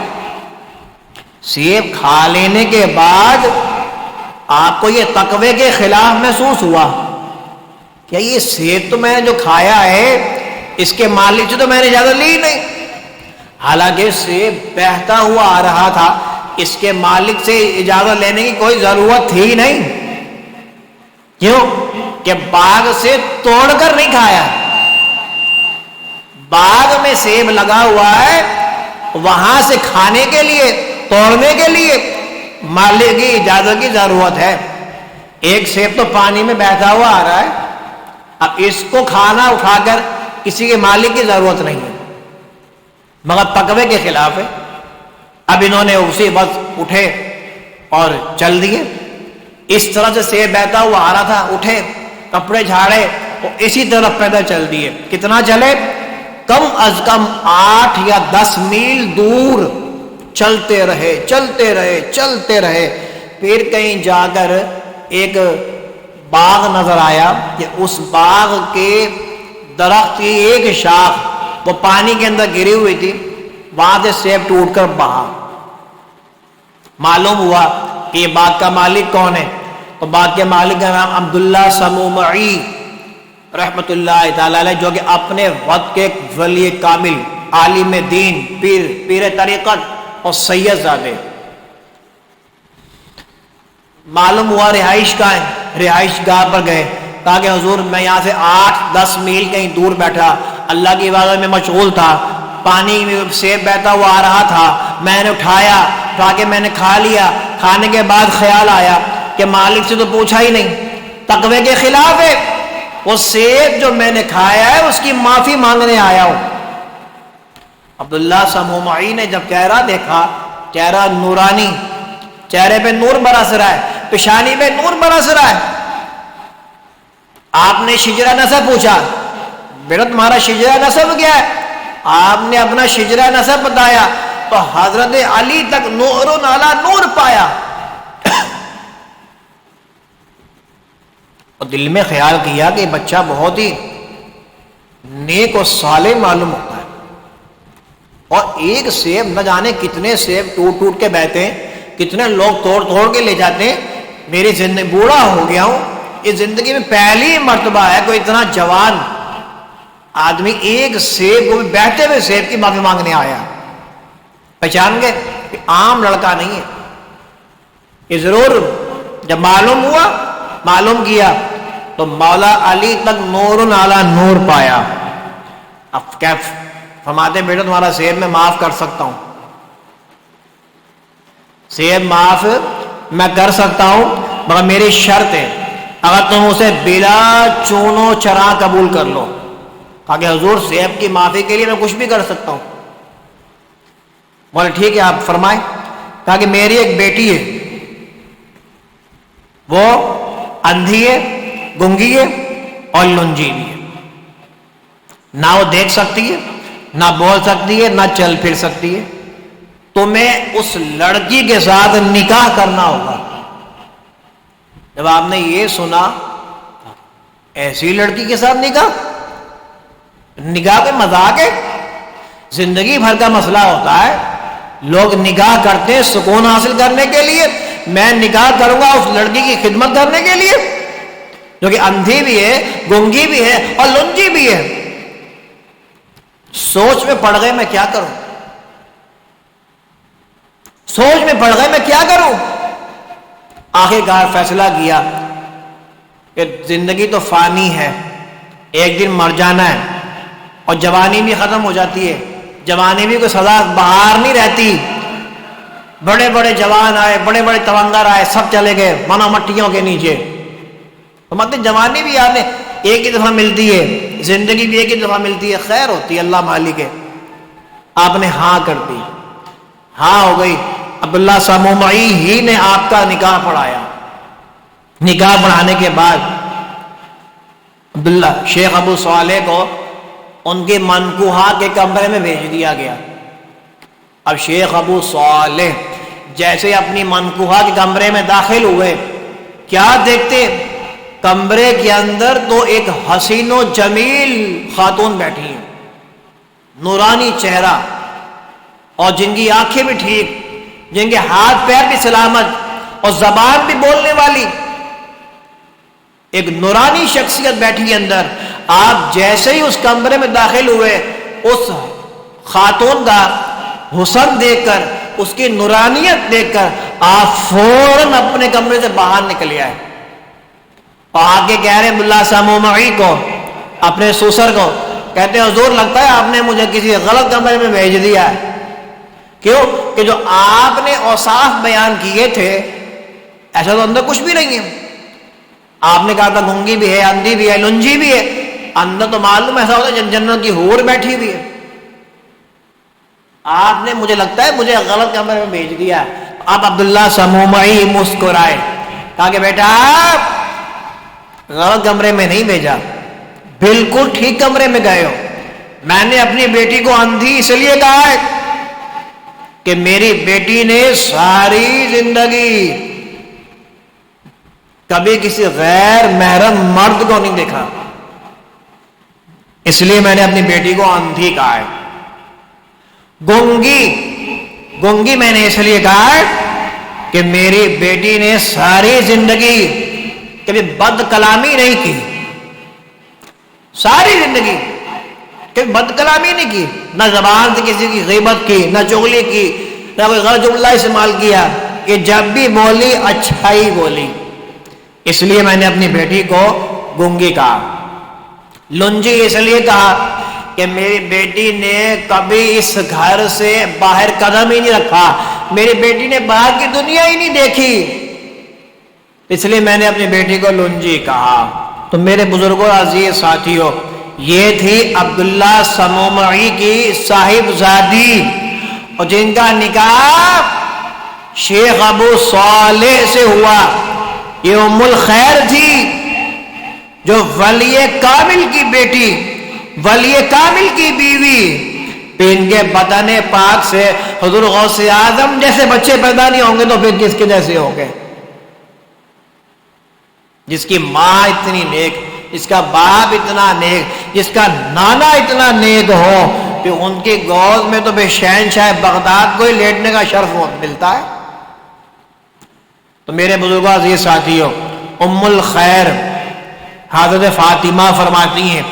سیب کھا لینے کے بعد آپ کو یہ تقوی کے خلاف محسوس ہوا کہ یہ سیب تو میں نے جو کھایا ہے اس کے مالک سے تو میں نے زیادہ لی نہیں. حالانکہ سیب بہتا ہوا آ رہا تھا، اس کے مالک سے اجازت لینے کی کوئی ضرورت تھی نہیں. کیوں کہ باغ سے توڑ کر نہیں کھایا. باغ میں سیب لگا ہوا ہے، وہاں سے کھانے کے لیے، توڑنے کے لیے مالک کی اجازت کی ضرورت ہے. ایک سیب تو پانی میں بہتا ہوا آ رہا ہے، اب اس کو کھانا اٹھا کر کسی کے مالک کی ضرورت نہیں ہے، مگر تقوی کے خلاف ہے. اب انہوں نے اسی وقت اٹھے اور چل دیے. اس طرح سے سیب بہتا ہوا آ رہا تھا، اٹھے، کپڑے جھاڑے اور اسی طرح پیدل چل دیے. کتنا چلے؟ کم از کم 8 یا 10 میل دور چلتے رہے چلتے رہے چلتے رہے. پھر کہیں جا کر ایک باغ نظر آیا کہ اس باغ کے درخت کی ایک شاخ وہ پانی کے اندر گری ہوئی تھی، وہاں سے سیب ٹوٹ کر بہا. معلوم ہوا کہ یہ باغ کا مالک کون ہے؟ تو باغ کے مالک کا نام عبداللہ سمومعی رحمت اللہ تعالی علیہ، جو کہ اپنے وقت کے ولی کامل، عالم دین، پیر طریقت اور سید زادے. معلوم ہوا رہائش کا ہے، رہائش گاہ پر گئے، کہا کہ حضور میں یہاں سے 8-10 میل کہیں دور بیٹھا، اللہ کی عبادت میں مشغول تھا، پانی میں سیب بہتا ہوا آ رہا تھا، میں نے اٹھا کے میں نے کھا لیا. کھانے کے بعد خیال آیا کہ مالک سے تو پوچھا ہی نہیں، تقوی کے خلاف ہے. وہ سیب جو میں نے کھایا ہے اس کی معافی مانگنے آیا ہوں. عبداللہ سمومعی نے جب چہرہ دیکھا، چہرہ نورانی، چہرے پہ نور برس رہا ہے، پیشانی پہ نور برس رہا ہے. آپ نے شجرہ نسب پوچھا، بیٹا تمہارا شجرہ نسب کیا ہے؟ آپ نے اپنا شجرہ نسب بتایا تو حضرت علی تک نور علی نور پایا. اور دل میں خیال کیا کہ بچہ بہت ہی نیک و صالح معلوم ہوتا ہے. اور ایک سیب نہ جانے کتنے سیب ٹوٹ ٹوٹ کے بہتے ہیں، کتنے لوگ توڑ توڑ کے لے جاتے ہیں. میری زندگی بوڑھا ہو گیا ہوں، اس زندگی میں پہلی مرتبہ ہے کوئی اتنا جوان آدمی ایک سیب کو بھی بہتے ہوئے سیب کی معافی مانگنے آیا. پہچان گئے کہ عام لڑکا نہیں ہے. یہ ضرور جب معلوم کیا تو مولا علی تک نور علی نور پایا. اب کیا فرماتے بیٹا تمہارا سیب میں معاف کر سکتا ہوں، سیب معاف میں کر سکتا ہوں، مگر میری شرط ہے اگر تم اسے بلا چونو چرا قبول کر لو. کہا کہ حضور سیب کی معافی کے لیے میں کچھ بھی کر سکتا ہوں. بولے ٹھیک ہے آپ فرمائیں. کہا کہ میری ایک بیٹی ہے، وہ اندھی ہے، گنگی ہے اور لنجی بھی ہے، نہ وہ دیکھ سکتی ہے، نہ بول سکتی ہے، نہ چل پھر سکتی ہے. تمہیں اس لڑکی کے ساتھ نکاح کرنا ہوگا. جب آپ نے یہ سنا ایسی لڑکی کے ساتھ نکاح کے مذاق ہے، زندگی بھر کا مسئلہ ہوتا ہے. لوگ نکاح کرتے ہیں سکون حاصل کرنے کے لیے، میں نکاح کروں گا اس لڑکی کی خدمت کرنے کے لیے جو کہ اندھی بھی ہے، گنگی بھی ہے اور لنجی بھی ہے. سوچ میں پڑ گئے میں کیا کروں، سوچ میں پڑ گئے میں کیا کروں. آخرکار فیصلہ کیا کہ زندگی تو فانی ہے، ایک دن مر جانا ہے، اور جوانی بھی ختم ہو جاتی ہے. جوانی بھی کوئی سزا بہار نہیں رہتی. بڑے بڑے جوان آئے، بڑے بڑے تونگر آئے، سب چلے گئے منا مٹیوں کے نیچے. مطلب جوانی بھی یاد ہے ایک ہی دفعہ ملتی ہے، زندگی بھی ایک ہی دفعہ ملتی ہے، خیر ہوتی ہے، اللہ مالک ہے. آپ نے ہاں کر دی، ہاں ہو گئی. عبداللہ سمومعی ہی نے آپ کا نکاح پڑھایا. نکاح پڑھانے کے بعد عبداللہ شیخ ابو صالح کو ان کے منکوحہ کے کمرے میں بھیج دیا گیا. اب شیخ ابو صالح جیسے اپنی منکوحہ کے کمرے میں داخل ہوئے، کیا دیکھتے؟ کمرے کے اندر تو ایک حسین و جمیل خاتون بیٹھی ہیں، نورانی چہرہ، اور جن کی آنکھیں بھی ٹھیک، جن کے ہاتھ پیر بھی سلامت اور زبان بھی بولنے والی، ایک نورانی شخصیت بیٹھی اندر. آپ جیسے ہی اس کمرے میں داخل ہوئے، اس خاتون کا حسن دیکھ کر اس کی نورانیت دیکھ کر آپ فوراً اپنے کمرے سے باہر نکل آئے اور آگے کہہ رہے ملا سمومعی کو، اپنے سوسر کو، کہتے ہیں حضور لگتا ہے آپ نے مجھے کسی غلط کمرے میں بھیج دیا ہے۔ کیوں؟ کہ جو آپ نے اوصاف بیان کیے تھے ایسا تو اندر کچھ بھی نہیں ہے۔ آپ نے کہا تھا گونگی بھی ہے، اندھی بھی ہے، لنجی بھی ہے، اندر تو معلوم ایسا ہوتا ہے جنت کی حور بیٹھی بھی ہے۔ آپ نے مجھے لگتا ہے مجھے غلط کمرے میں بھیج دیا۔ اب عبداللہ سمومعی مسکرائے، کہا کہ بیٹا غلط کمرے میں نہیں بھیجا، بالکل ٹھیک کمرے میں گئے ہو۔ میں نے اپنی بیٹی کو اندھی اس لیے کہا ہے کہ میری بیٹی نے ساری زندگی کبھی کسی غیر محرم مرد کو نہیں دیکھا، اس لیے میں نے اپنی بیٹی کو اندھی کہا ہے۔ گونگی میں نے اس لیے کہا ہے کہ میری بیٹی نے ساری زندگی کبھی بد کلامی نہیں کی، ساری زندگی کبھی بد کلامی نہیں کی، نہ زبان سے کسی کی غیبت کی، نہ چغلی کی، نہ کوئی غلط جملہ استعمال کیا، کہ جب بھی بولی اچھائی بولی، اس لیے میں نے اپنی بیٹی کو گونگی کہا۔ لنجی اس لیے کہا کہ میری بیٹی نے کبھی اس گھر سے باہر قدم ہی نہیں رکھا، میری بیٹی نے باہر کی دنیا ہی نہیں دیکھی، اس لیے میں نے اپنی بیٹی کو لنجی کہا۔ تو میرے بزرگوں عزیز ساتھیوں، یہ تھی عبداللہ سمومعی کی صاحب زادی، اور جن کا نکاح شیخ ابو صالح سے ہوا۔ یہ ام الخیر تھی جو ولی کامل کی بیٹی، ولی کامل کی بیوی، ان کے بدن پاک سے حضور غوث اعظم جیسے بچے پیدا نہیں ہوں گے تو پھر کس کے جیسے ہوں گے؟ جس کی ماں اتنی نیک، جس کا باپ اتنا نیک، جس کا نانا اتنا نیک ہو، کہ ان کی گود میں تو بے شہنشاہ بغداد کو ہی لیٹنے کا شرف ملتا ہے۔ تو میرے بزرگوں عزیز ساتھیوں، ام الخیر حضرت فاطمہ فرماتی ہیں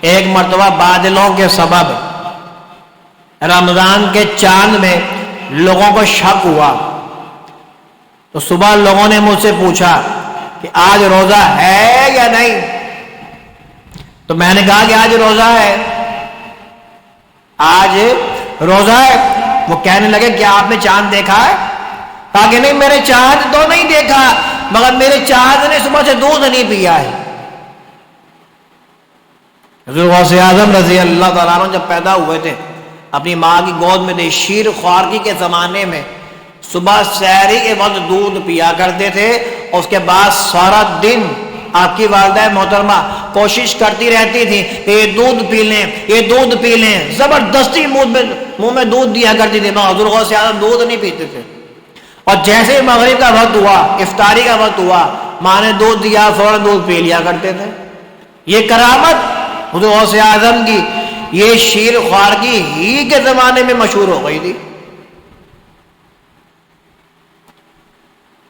ایک مرتبہ بادلوں کے سبب رمضان کے چاند میں لوگوں کو شک ہوا، تو صبح لوگوں نے مجھ سے پوچھا کہ آج روزہ ہے یا نہیں؟ تو میں نے کہا کہ آج روزہ ہے، آج روزہ ہے۔ وہ کہنے لگے کہ آپ نے چاند دیکھا ہے؟ کہا کہ نہیں، میرے چاند تو نہیں دیکھا، مگر میرے چاند نے صبح سے دودھ نہیں پیا ہے۔ حضور غوث اعظم رضی اللہ تعالیٰ عنہ جب پیدا ہوئے تھے اپنی ماں کی گود میں تھے، شیر خوارکی کے زمانے میں صبح سحری کے وقت دودھ پیا کرتے تھے، اور اس کے بعد سارا دن آپ کی والدہ محترمہ کوشش کرتی رہتی تھی کہ یہ دودھ پی لیں، یہ دودھ پی لیں، زبردستی منہ میں دودھ دیا کرتی تھی، مگر حضور غوث اعظم دودھ نہیں پیتے تھے۔ اور جیسے ہی مغرب کا وقت ہوا، افطاری کا وقت ہوا، ماں نے دودھ دیا، فوراً دودھ پی لیا کرتے تھے۔ یہ کرامت حضور غوث اعظم کی یہ شیر خوارکی ہی کے زمانے میں مشہور ہو گئی تھی۔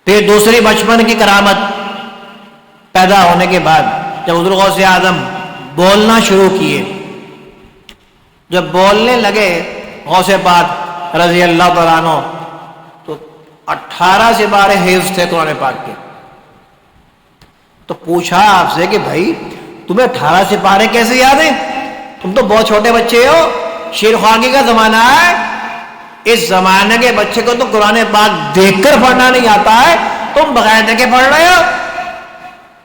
پھر دوسری بچپن کی کرامت، پیدا ہونے کے بعد جب حضور غوث اعظم بولنا شروع کیے، جب بولنے لگے غوث پاک رضی اللہ تعالیٰ عنہ، تو 18 سے 12 حفظ تھے قرآن پاک کے۔ تو پوچھا آپ سے کہ بھائی تمہیں 18 سے 12 کیسے یاد ہیں؟ تم تو بہت چھوٹے بچے ہو، شیر خوارکی کا زمانہ ہے، اس زمانے کے بچے کو تو قرآن پاک دیکھ کر پڑھنا نہیں آتا ہے، تم بغیر دیکھے پڑھ رہے ہو۔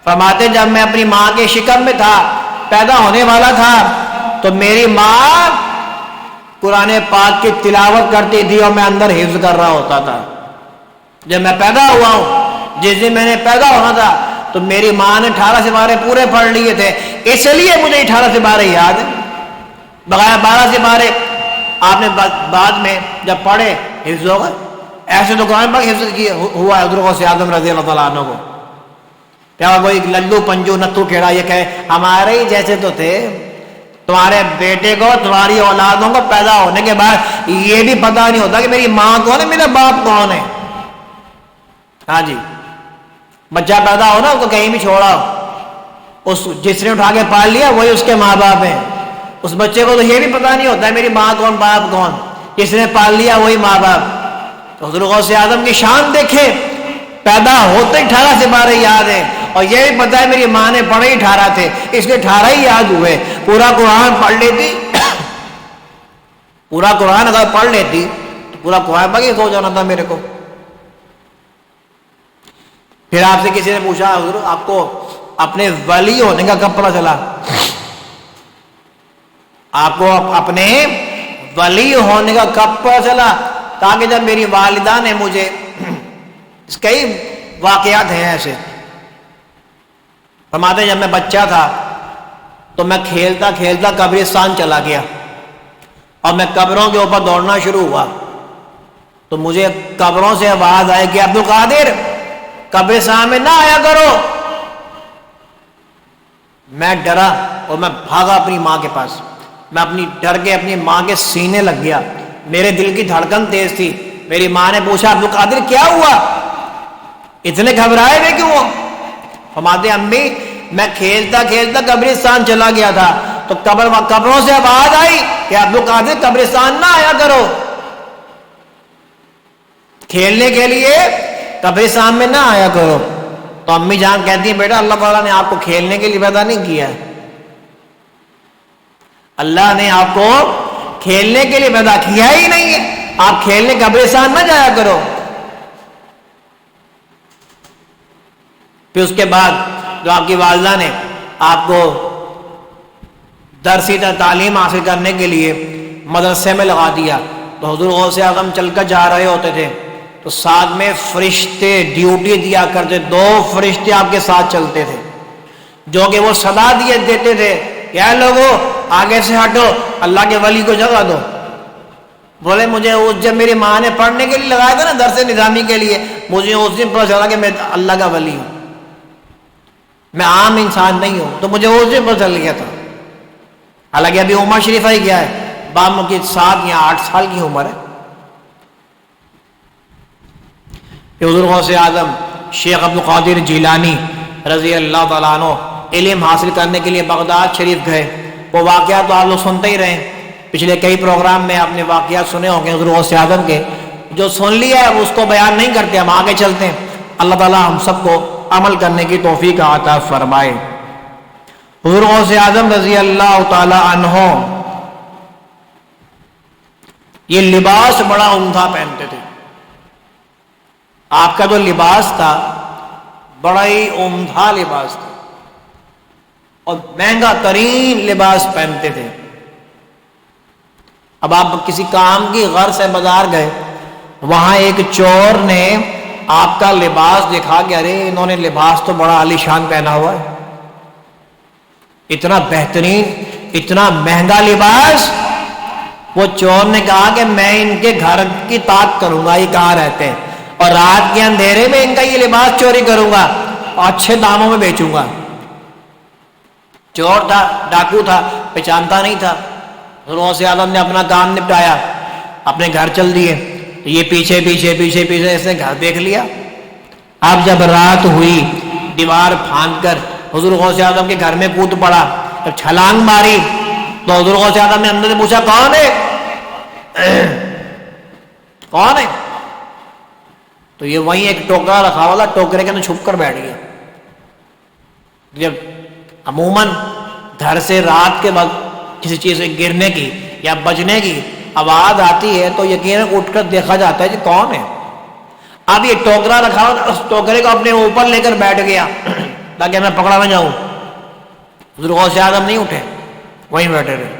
فرماتے جب میں اپنی ماں کے شکم میں تھا، پیدا ہونے والا تھا، تو میری ماں قرآن پاک کی تلاوت کرتی تھی اور میں اندر حفظ کر رہا ہوتا تھا۔ جب میں پیدا ہوا ہوں، جس دن میں نے پیدا ہونا تھا، تو میری ماں نے 18 سے 12 پورے پڑھ لیے تھے، اس لیے مجھے 18 سے 12 یاد ہے۔ بغیر 12 سے 12 آپ نے بعد میں جب پڑھے حفظ ہوگا، ایسے تو قرآن پاک حفظ ہوا ہے حضور غوث اعظم رضی اللہ تعالیٰ عنہ کو۔ کیا کوئی للو پنجو نتو کھیڑا یہ کہے ہمارے ہی جیسے تو تھے، تمہارے بیٹے کو، تمہاری اولادوں کو پیدا ہونے کے بعد یہ بھی پتہ نہیں ہوتا کہ میری ماں کون ہے، میرا باپ کون ہے۔ ہاں جی، بچہ پیدا ہو نا، اس کو کہیں بھی چھوڑا ہو، اس جس نے اٹھا کے پال لیا وہی اس کے ماں باپ ہیں۔ اس بچے کو تو یہ بھی پتہ نہیں ہوتا ہے میری ماں کون، باپ کون، جس نے پال لیا وہی ماں باپ۔ تو حضور غوث اعظم کی شان دیکھے، پیدا ہوتے ہی 18 سپارے یاد ہیں، اور یہ بھی پتا ہے میری ماں نے پڑھے ہی 18 تھے، اس لیے 18 ہی یاد ہوئے۔ پورا قرآن پڑھ لیتی، پورا قرآن اگر پڑھ لیتی تو پورا قرآن پڑھ کے سو جانا تھا میرے کو۔ پھر آپ سے کسی نے پوچھا حضور آپ کو اپنے ولی ہونے کا کب پتہ چلا؟ آپ کو اپنے ولی ہونے کا کب پتہ چلا؟ تاکہ جب میری والدہ نے مجھے، کئی واقعات ہیں ایسے، فرماتے ہیں جب میں بچہ تھا تو میں کھیلتا کھیلتا قبرستان چلا گیا اور میں قبروں کے اوپر دوڑنا شروع ہوا، تو مجھے قبروں سے آواز آئی کہ عبد القادر قبرستان میں نہ آیا کرو۔ میں ڈرا اور میں بھاگا اپنی ماں کے پاس، میں ڈر کے اپنی ماں کے سینے لگ گیا، میرے دل کی دھڑکن تیز تھی۔ میری ماں نے پوچھا عبد القادر کیا ہوا، اتنے گھبرائے ہوئے کیوں ہو؟ فرماتے امی میں کھیلتا کھیلتا قبرستان چلا گیا تھا تو قبروں سے آواز آئی کہ عبد القادر قبرستان نہ آیا کرو، کھیلنے کے لیے قبرستان میں نہ آیا کرو۔ تو امی جان کہتی ہیں بیٹا اللہ تعالیٰ نے آپ کو کھیلنے کے لیے پیدا نہیں کیا ہے، اللہ نے آپ کو کھیلنے کے لیے پیدا کیا ہی نہیں ہے، آپ کھیلنے قبرستان نہ جایا کرو۔ پھر اس کے بعد جو آپ کی والدہ نے آپ کو درسی تعلیم حاصل کرنے کے لیے مدرسے میں لگا دیا، تو حضور غوث اعظم چل کر جا رہے ہوتے تھے تو ساتھ میں فرشتے ڈیوٹی دیا کرتے، 2 فرشتے آپ کے ساتھ چلتے تھے جو کہ وہ صدا دیتے تھے کہ اے لوگو آگے سے ہٹو، اللہ کے ولی کو جگہ دو۔ بولے مجھے جب میری ماں نے پڑھنے کے لیے لگایا تھا نا درس نظامی کے لیے، مجھے اس دن پتہ چلا کہ میں اللہ کا ولی ہوں، میں عام انسان نہیں ہوں، تو مجھے اس دن پتہ چل گیا تھا۔ حالانکہ ابھی عمر شریفہ ہی گیا ہے، بام کی 7 یا 8 سال کی عمر ہے۔ حضور غوث اعظم شیخ عبد القادر جیلانی رضی اللہ تعالیٰ عنہ علم حاصل کرنے کے لیے بغداد شریف گئے، وہ واقعات تو آپ لوگ سنتے ہی رہے، پچھلے کئی پروگرام میں آپ نے واقعات سنے ہوں گے حضور غوث اعظم کے، جو سن لیا ہے اس کو بیان نہیں کرتے، ہم آگے چلتے ہیں۔ اللہ تعالیٰ ہم سب کو عمل کرنے کی توفیق عطا فرمائے۔ حضور غوث اعظم رضی اللہ تعالیٰ عنہ یہ لباس بڑا عمدہ پہنتے تھے، آپ کا جو لباس تھا بڑا ہی عمدہ لباس تھا اور مہنگا ترین لباس پہنتے تھے۔ اب آپ کسی کام کی غرض سے بازار گئے، وہاں ایک چور نے آپ کا لباس دیکھا کہ ارے انہوں نے لباس تو بڑا عالی شان پہنا ہوا ہے، اتنا بہترین اتنا مہنگا لباس۔ وہ چور نے کہا کہ میں ان کے گھر کی تاک کروں گا، یہ کہاں رہتے ہیں، اور رات کے اندھیرے میں ان کا یہ لباس چوری کروں گا اور اچھے داموں میں بیچوں گا۔ چور تھا، ڈاکو تھا، پہچانتا نہیں تھا۔ غوث اعظم نے اپنا کام نپٹایا، اپنے گھر چل دیے، تو یہ پیچھے پیچھے پیچھے پیچھے اس نے گھر دیکھ لیا۔ اب جب رات ہوئی دیوار پھاند کر حضور غوث اعظم کے گھر میں کود پڑا، جب چھلانگ ماری تو حضور غوث اعظم نے اندر سے پوچھا کون ہے کون ہے؟ تو یہ وہیں ایک ٹوکرا رکھا والا، ٹوکرے کے اندر چھپ کر بیٹھ گیا۔ جب عموماً گھر سے رات کے وقت کسی چیز سے گرنے کی یا بجنے کی آواز آتی ہے تو یقیناً اٹھ کر دیکھا جاتا ہے کہ کون ہے۔ اب یہ ٹوکرا رکھا ہوا، اس ٹوکرے کو اپنے اوپر لے کر بیٹھ گیا تاکہ میں پکڑا نہ جاؤں۔ حضور غوث اعظم نہیں اٹھے، وہیں بیٹھے رہے۔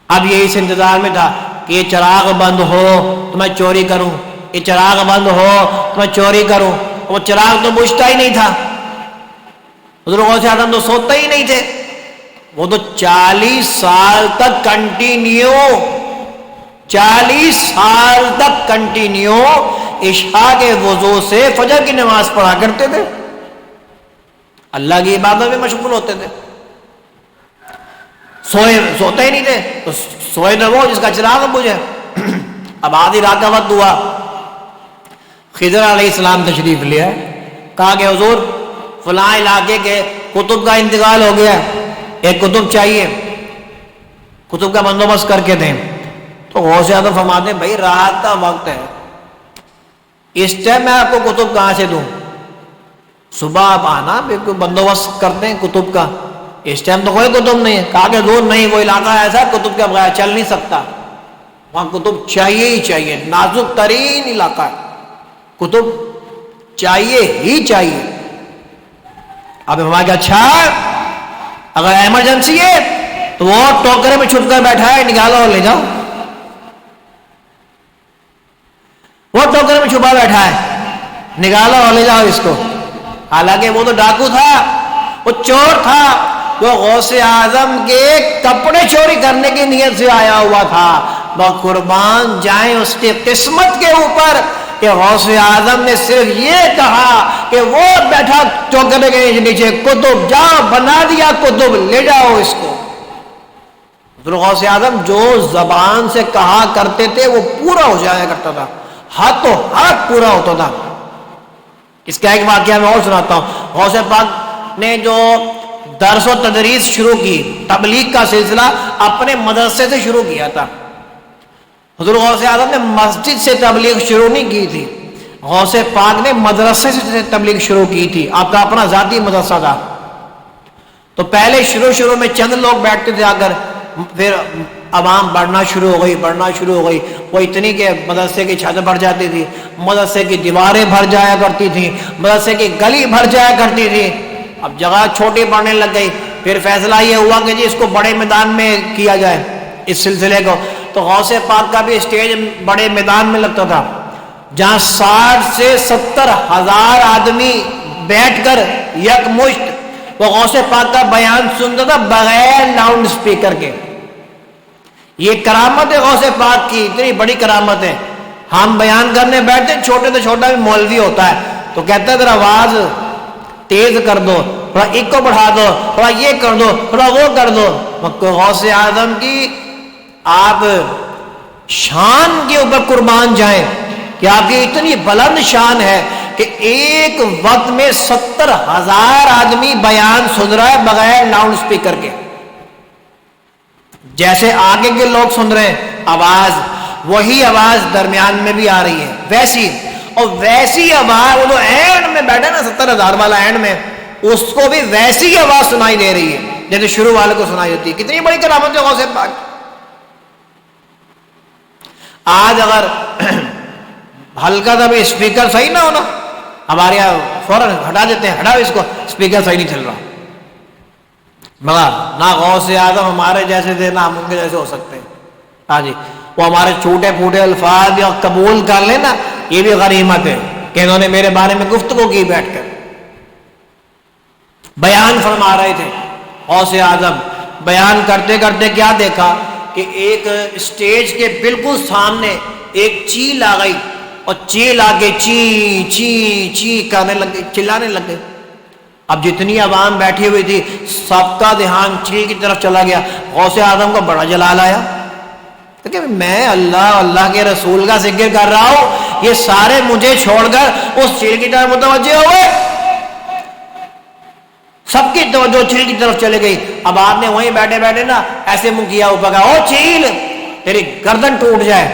اب یہ اس انتظار میں تھا کہ یہ چراغ بند ہو تو میں چوری کروں، یہ چراغ بند ہو تو میں چوری کروں۔ وہ چراغ تو بجھتا ہی نہیں تھا، حضور غوث اعظم تو سوتے ہی نہیں تھے، وہ تو 40 سال تک کنٹینیو 40 سال تک کنٹینیو عشاء کے وضو سے فجر کی نماز پڑھا کرتے تھے، اللہ کی عبادت میں مشغول ہوتے تھے، سوتے ہی نہیں تھے۔ تو سوئے نہ وہ جس کا چراغ بجھے۔ اب آدھی رات کا وقت ہوا، خضر علیہ السلام تشریف لیا، کہا کہ حضور فلاں علاقے کے کتب کا انتقال ہو گیا، ایک کتب چاہیے، کتب کا بندوبست کر کے دیں۔ تو غوث اعظم فرماتے ہیں بھائی رات کا وقت ہے، اس ٹائم میں آپ کو کتب کہاں سے دوں؟ صبح آپ آنا، بالکل بندوبست کرتے ہیں کتب کا، اس ٹائم تو کوئی کتب نہیں ہے۔ کہا کہ دور نہیں، وہ علاقہ ایسا کتب کے بغیر چل نہیں سکتا، وہاں کتب چاہیے ہی چاہیے، نازک ترین علاقہ ہے، کتب چاہیے ہی چاہیے۔ اب ہمارے کہ اچھا اگر ایمرجنسی ہے تو وہ ٹوکرے میں چھپ کر بیٹھا ہے، نکالو اور لے جاؤ، وہ ٹوکرے میں چھپا بیٹھا ہے، نکالو اور لے جاؤ اس کو۔ حالانکہ وہ تو ڈاکو تھا، وہ چور تھا، وہ غوث اعظم کے کپڑے چوری کرنے کی نیت سے آیا ہوا تھا۔ وہ قربان جائیں اس کی قسمت کے اوپر کہ غوث اعظم نے صرف یہ کہا کہ وہ بیٹھا ٹوکرے کے نیچے، کتب جاؤ بنا دیا کتب، لے جاؤ اس کو۔ غوث اعظم جو زبان سے کہا کرتے تھے وہ پورا ہو جایا کرتا تھا، ہاتھ تو ہاتھ پورا ہوتا تھا۔ اس کا ایک واقعہ میں اور سناتا ہوں۔ غوث پاک نے جو درس و تدریس شروع کی، تبلیغ کا سلسلہ اپنے مدرسے سے شروع کیا تھا۔ حضور غوث اعظم نے مسجد سے تبلیغ شروع نہیں کی تھی، غوث پاک نے مدرسے سے تبلیغ شروع کی تھی، آپ کا اپنا ذاتی مدرسہ تھا۔ تو پہلے شروع میں چند لوگ بیٹھتے تھے آ کر، پھر عوام بڑھنا شروع ہو گئی، وہ اتنی کہ مدرسے کی چھت بھر جاتی تھی، مدرسے کی دیواریں بھر جایا کرتی تھیں، مدرسے کی گلی بھر جایا کرتی تھی۔ اب جگہ چھوٹی پڑنے لگ گئی، پھر فیصلہ یہ ہوا کہ جی اس کو بڑے میدان میں کیا جائے اس سلسلے کو۔ تو غوث پاک کا بھی اسٹیج بڑے میدان میں لگتا تھا، جہاں 60 سے 70 ہزار آدمی بیٹھ کر یک مشت وہ غوث پاک کا بیان سنتا تھا بغیر لاؤڈ اسپیکر کے۔ یہ کرامت ہے غوث پاک کی، اتنی بڑی کرامت ہے۔ ہم بیان کرنے بیٹھتے، چھوٹے سے چھوٹا بھی مولوی ہوتا ہے تو کہتا ہے ذرا آواز تیز کر دو، تھوڑا ایکو بڑھا دو، تھوڑا یہ کر دو، تھوڑا وہ کر دو۔ غوث اعظم کی آپ شان کے اوپر قربان جائیں کہ آپ کی اتنی بلند شان ہے کہ ایک وقت میں 70 ہزار آدمی بیان سن رہا ہے بغیر لاؤڈ اسپیکر کے۔ جیسے آگے کے لوگ سن رہے ہیں آواز، وہی آواز درمیان میں بھی آ رہی ہے، ویسی اور ویسی آواز، وہ جو اینڈ میں بیٹھے نا 70 ہزار والا اینڈ میں، اس کو بھی ویسی آواز سنائی دے رہی ہے جیسے شروع والے کو سنائی دیتی ہے۔ کتنی بڑی کرامت ہے غوث پاک۔ آج اگر ہلکا سا بھی اسپیکر صحیح نہ ہونا، ہمارے یہاں فوراً ہٹا دیتے ہیں، ہٹاؤ اس کو، اسپیکر صحیح نہیں چل رہا۔ مگر نہ غوث اعظم ہمارے جیسے تھے، نہ ہم ان کے جیسے ہو سکتے ہیں۔ ہاں جی، وہ ہمارے چھوٹے پھوٹے الفاظ یا قبول کر لینا، یہ بھی غنیمت ہے کہ انہوں نے میرے بارے میں گفتگو کی، بیٹھ کر بیان فرما رہے تھے۔ غوث اعظم بیان کرتے کرتے کیا دیکھا کہ ایک اسٹیج کے بالکل سامنے ایک چیل آ گئی، اور چیل آگے چی چی چی کرنے لگ گئی، چلانے لگ گئی۔ اب جتنی عوام بیٹھی ہوئی تھی سب کا دھیان چیل کی طرف چلا گیا۔ غوث اعظم کو بڑا جلال آیا کہ میں اللہ کے رسول کا ذکر کر رہا ہوں، یہ سارے مجھے چھوڑ کر اس چیل کی طرف متوجہ ہوئے، سب کی توجہ چیل کی طرف چلے گئی۔ اب آپ نے وہیں بیٹھے بیٹھے نا ایسے منہ کیا اوپر، کہا او چیل تیری گردن ٹوٹ جائے۔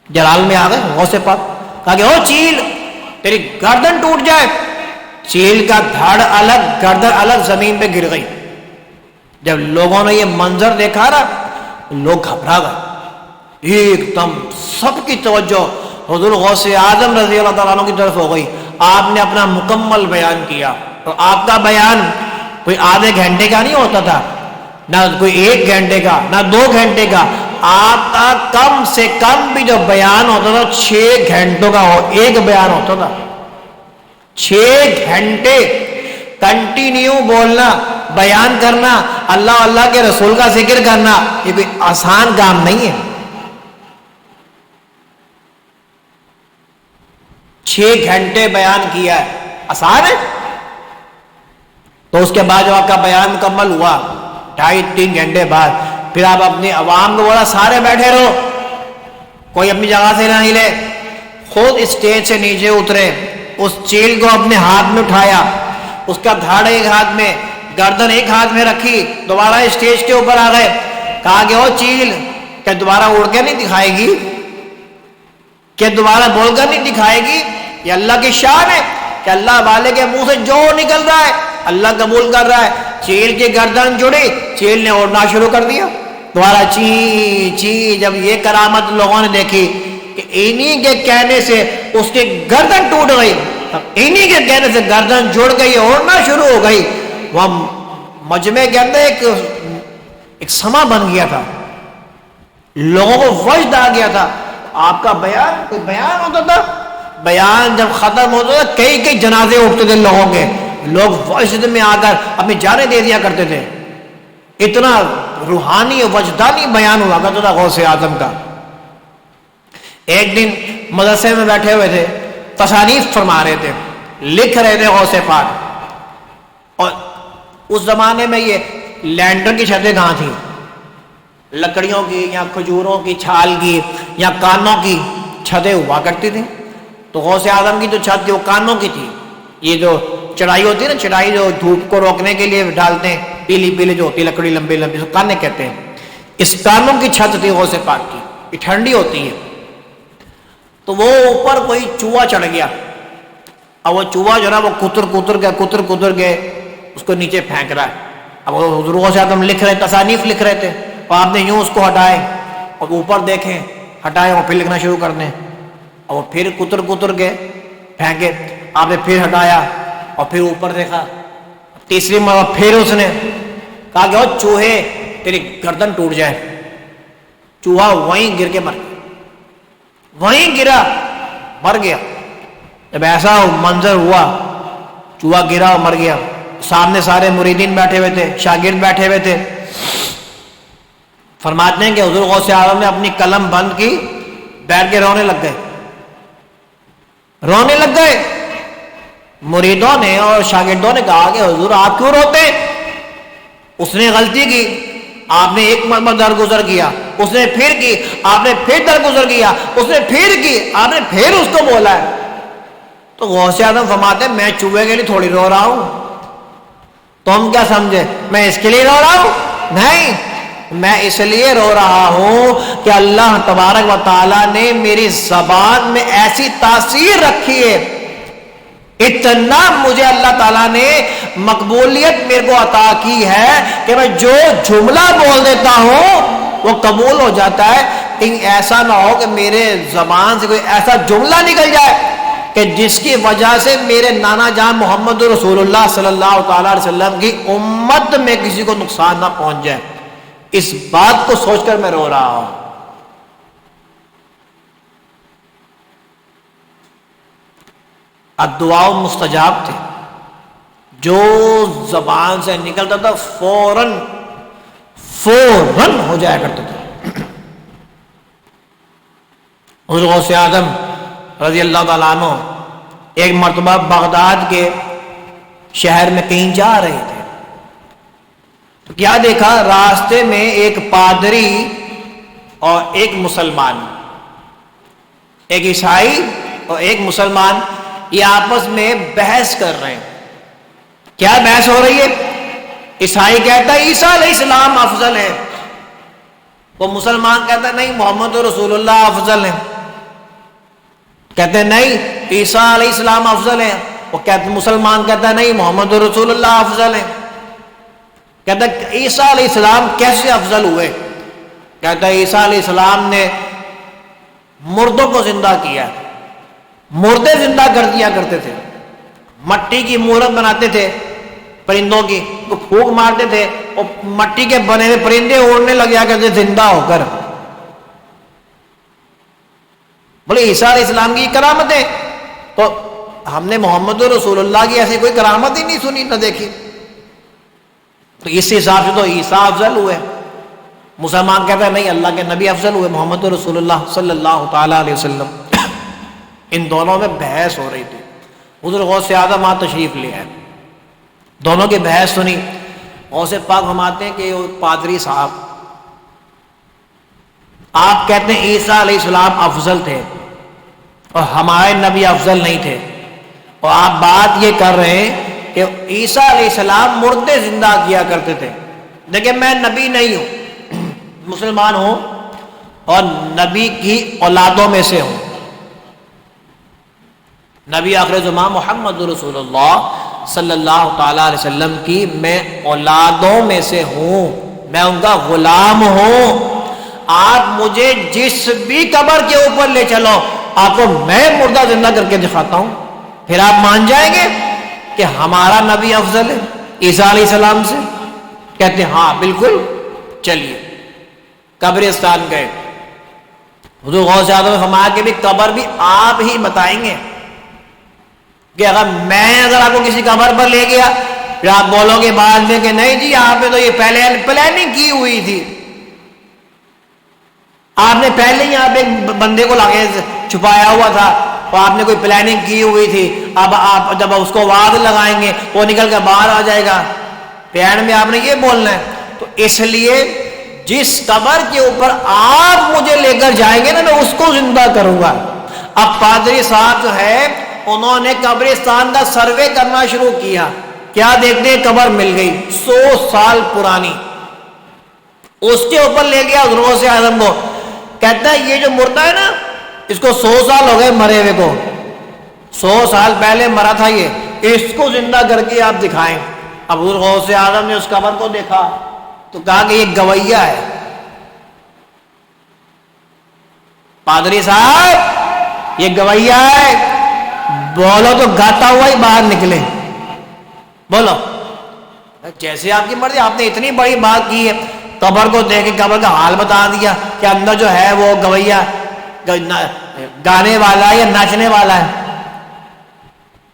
جلال میں آ گئے غوث پاک، کہا کہ او چیل تیری گردن ٹوٹ جائے۔ چیل کا دھڑ الگ گردن الگ زمین پہ گر گئی۔ جب لوگوں نے یہ منظر دیکھا نا لوگ گھبرا گئے، ایک دم سب کی توجہ حضور غوث اعظم رضی اللہ تعالیٰ عنہ کی طرف ہو گئی۔ آپ نے اپنا مکمل بیان کیا، اور آپ کا بیان کوئی آدھے گھنٹے کا نہیں ہوتا تھا، نہ کوئی 1 گھنٹے کا، نہ 2 گھنٹے کا۔ آپ کا کم سے کم بھی جو بیان ہوتا تھا 6 گھنٹوں کا ایک بیان ہوتا تھا۔ 6 گھنٹے کنٹینیو بولنا، بیان کرنا، اللہ کے رسول کا ذکر کرنا، یہ کوئی آسان کام نہیں ہے۔ 6 گھنٹے بیان کیا ہے، آسان ہے؟ تو اس کے بعد جو آپ کا بیان مکمل ہوا 2.5-3 گھنٹے بعد، پھر آپ اپنی عوام کو بولا سارے بیٹھے رہو، کوئی اپنی جگہ سے نہ ہلے۔ خود اسٹیج سے نیچے اترے، اس چیل کو اپنے ہاتھ میں اٹھایا، اس کا دھاڑ ایک ہاتھ میں، گردن ایک ہاتھ میں رکھی، دوبارہ اسٹیج کے اوپر آ گئے۔ کہا کہ او چیل کیا دوبارہ اڑ کے نہیں دکھائے گی؟ کہ دوبارہ بول کر نہیں دکھائے گی؟ یہ اللہ کی شان ہے کہ اللہ والے کے منہ سے جو نکل رہا ہے اللہ قبول کر رہا ہے۔ چیل کی گردن جڑی، چیل نے اڑنا شروع کر دیا دوبارہ، چی چی۔ جب یہ کرامت لوگوں نے دیکھی کہ انہی کے کہنے سے اس کی گردن ٹوٹ گئی، انہی کے کہنے سے گردن جڑ گئی، اڑنا شروع ہو گئی، وہ مجمع کے اندر ایک سما بن گیا تھا، لوگوں کو وجد آ گیا تھا۔ آپ کا بیان کوئی بیان ہوتا تھا، بیان جب ختم ہوتا تھا کئی جنازے اٹھتے تھے لوگوں کے، لوگ وجد میں آ کر اپنی جانیں دے دیا کرتے تھے، اتنا روحانی اور وجدانی بیان ہوا کرتا تھا غوث اعظم کا۔ ایک دن مدرسے میں بیٹھے ہوئے تھے، تصانیف فرما رہے تھے، لکھ رہے تھے غوث پاک، اور اس زمانے میں یہ لینڈر کی چھتیں کہاں تھیں؟ لکڑیوں کی یا کھجوروں کی چھال کی یا کانوں کی چھتیں ہوا کرتی تھیں۔ تو غوث اعظم کی جو چھت تھی وہ کانوں کی تھی، یہ جو چڑھائی ہوتی ہے نا، چڑھائی جو دھوپ کو روکنے کے لیے ڈالتے ہیں، پیلی پیلی جو ہوتی ہے لکڑی لمبی لمبی، اس کو کانے کہتے ہیں، اس کانوں کی چھت تھی غوث پاک کی، یہ ٹھنڈی ہوتی ہے۔ تو وہ اوپر کوئی چوہا چڑھ گیا، اب وہ چوہا جو ہے وہ کتر کے اس کو نیچے پھینک رہا ہے۔ اب حضور غوث اعظم لکھ رہے، تصانیف لکھ رہے تھے، اور آپ نے یوں اس کو ہٹائے اور اوپر دیکھیں، ہٹائے اور پھر لکھنا شروع کر دیں، اور وہ پھر کتر کے پھینکے، آپ نے پھر ہٹایا اور پھر اوپر دیکھا، تیسری مرتبہ پھر اس نے کہا کہ او چوہے تیری گردن ٹوٹ جائے، چوہا وہیں گر کے مر گیا، وہیں گرا مر گیا۔ جب ایسا منظر ہوا، چوہا گرا اور مر گیا، سامنے سارے مریدین بیٹھے ہوئے تھے، شاگرد بیٹھے ہوئے تھے، فرماتے ہیں کہ حضور غوث اعظم نے اپنی قلم بند کی، بیٹھ کے رونے لگ گئے۔ مریدوں نے اور شاگردوں نے کہا کہ حضور آپ کیوں روتے ہیں؟ اس نے غلطی کی، آپ نے ایک مرتبہ درگزر کیا، اس نے پھر کی، آپ نے پھر درگزر کیا، اس نے پھر کی، آپ نے پھر اس کو بولا ہے۔ تو غوث اعظم فرماتے ہیں میں چوہے کے لیے تھوڑی رو رہا ہوں، تم کیا سمجھے میں اس کے لیے رو رہا ہوں؟ نہیں، میں اس لیے رو رہا ہوں کہ اللہ تبارک و تعالیٰ نے میری زبان میں ایسی تاثیر رکھی ہے، اتنا مجھے اللہ تعالیٰ نے مقبولیت میرے کو عطا کی ہے کہ میں جو جملہ بول دیتا ہوں وہ قبول ہو جاتا ہے۔ کہیں ایسا نہ ہو کہ میرے زبان سے کوئی ایسا جملہ نکل جائے کہ جس کی وجہ سے میرے نانا جان محمد رسول اللہ صلی اللہ تعالیٰ علیہ وسلم کی امت میں کسی کو نقصان نہ پہنچ جائے، اس بات کو سوچ کر میں رو رہا ہوں۔ الدعاء مستجاب تھے، جو زبان سے نکلتا تھا فوراً ہو جایا کرتا تھا۔ حضور غوث اعظم رضی اللہ تعالیٰ عنہ ایک مرتبہ بغداد کے شہر میں کہیں جا رہے تھے، تو کیا دیکھا، راستے میں ایک پادری اور ایک مسلمان، ایک عیسائی اور ایک مسلمان، یہ آپس میں بحث کر رہے ہیں۔ کیا بحث ہو رہی ہے؟ عیسائی کہتا ہے عیسیٰ علیہ السلام افضل ہے، وہ مسلمان کہتا ہے نہیں محمد رسول اللہ افضل ہے، کہتے ہیں نہیں عیسیٰ علیہ السلام افضل ہے، وہ مسلمان کہتا ہے نہیں محمد رسول اللہ افضل ہے، کہتا ہے عیسیٰ علیہ السلام کیسے افضل ہوئے؟ کہتا ہے عیسیٰ علیہ السلام نے مردوں کو زندہ کیا، مردے زندہ کر دیا کرتے تھے، مٹی کی مورت بناتے تھے پرندوں کی، تو پھونک مارتے تھے اور مٹی کے بنے ہوئے پرندے اڑنے لگ جایا کرتے زندہ ہو کر۔ بولے عیسیٰ علیہ السلام کی کرامت ہے، تو ہم نے محمد رسول اللہ کی ایسی کوئی کرامت ہی نہیں سنی نہ دیکھی، تو اس حساب سے تو عیسیٰ افضل ہوئے۔ مسلمان کہتا ہے نہیں اللہ کے نبی افضل ہوئے محمد رسول اللہ صلی اللہ تعالیٰ علیہ وسلم۔ ان دونوں میں بحث ہو رہی تھی، حضور غوث اعظم وہاں تشریف لے آئے، دونوں کی بحث سنی۔ غوث پاک فرماتے ہیں کہ پادری صاحب آپ کہتے ہیں عیسیٰ علیہ السلام افضل تھے اور ہمارے نبی افضل نہیں تھے، اور آپ بات یہ کر رہے ہیں کہ عیسیٰ علیہ السلام مردے زندہ کیا کرتے تھے، لیکن میں نبی نہیں ہوں، مسلمان ہوں اور نبی کی اولادوں میں سے ہوں، نبی آخر زمان محمد رسول اللہ صلی اللہ تعالی علیہ وسلم کی میں اولادوں میں سے ہوں، میں ان کا غلام ہوں۔ آپ مجھے جس بھی قبر کے اوپر لے چلو، آپ کو میں مردہ زندہ کر کے دکھاتا ہوں، پھر آپ مان جائیں گے کہ ہمارا نبی افضل ہے عیسیٰ علیہ السلام سے؟ کہتے ہیں ہاں بالکل، چلیے۔ قبرستان گئے، حضور غوث اعظم نے فرمایا کہ بھی قبر بھی آپ ہی بتائیں گے کہ اگر آپ کو کسی قبر پر لے گیا، پھر آپ بولو گے بعد میں کہ نہیں جی آپ نے تو یہ پہلے پلاننگ کی ہوئی تھی، آپ نے پہلے ہی یہاں پہ ایک بندے کو لا کے چھپایا ہوا تھا، تو آپ نے کوئی پلاننگ کی ہوئی تھی، اب آپ جب اس کو وعد لگائیں گے وہ نکل کے باہر آ جائے گا، پیڑ میں آپ نے یہ بولنا ہے۔ تو اس لیے جس قبر کے اوپر آپ مجھے لے کر جائیں گے نا، میں اس کو زندہ کروں گا۔ اب پادری صاحب جو ہے انہوں نے قبرستان کا سروے کرنا شروع کیا، کیا دیکھتے ہیں قبر مل گئی 100 سال پرانی، اس کے اوپر لے گیا حضور غوث اعظم کو، کہتا ہے یہ جو مردہ ہے نا اس کو 100 سال ہو گئے مرے ہوئے کو، 100 سال پہلے مرا تھا یہ، اس کو زندہ کر کے آپ دکھائیں۔ اب حضور غوث اعظم نے اس قبر کو دیکھا تو کہا کہ یہ گویا ہے۔ پادری صاحب یہ گویا ہے، بولو تو گاتا ہوا ہی باہر نکلے، بولو جیسے آپ کی مرضی۔ آپ نے اتنی بڑی بات کی ہے، قبر کو دیکھ کے قبر کا حال بتا دیا کہ اندر جو ہے وہ گویا گانے والا ہے یا ناچنے والا ہے،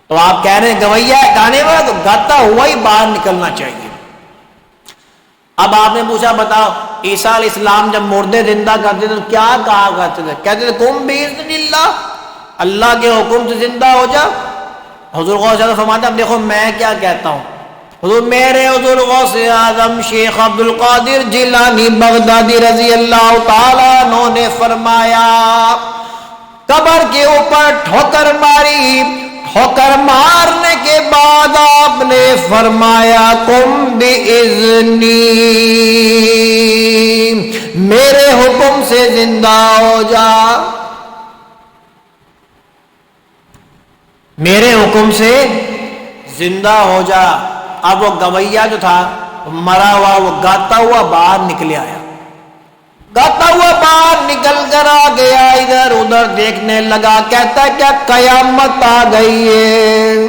تو آپ کہہ رہے ہیں گویا ہے گانے والا، تو گاتا ہوا ہی باہر نکلنا چاہیے۔ اب آپ نے پوچھا بتاؤ عیسیٰ علیہ السلام جب مردے زندہ کرتے تھے تو کیا کہا کرتے تھے؟ کہتے تھے قم بإذن اللہ، اللہ کے حکم سے زندہ ہو جا۔ حضور غوث اعظم فرماتے ہیں اب دیکھو میں کیا کہتا ہوں، حضور میرے حضور غوث اعظم شیخ عبد القادر جیلانی بغدادی رضی اللہ تعالیٰ عنہ نے فرمایا قبر کے اوپر ٹھوکر ماری، ٹھوکر مارنے کے بعد آپ نے فرمایا قم بإذنی، میرے حکم سے زندہ ہو جا، میرے حکم سے زندہ ہو جا۔ اب وہ گویا جو تھا مرا ہوا وہ گاتا ہوا باہر نکل آیا، گاتا ہوا باہر نکل کر آ گیا، ادھر ادھر دیکھنے لگا، کہتا کیا قیامت آ گئی ہے؟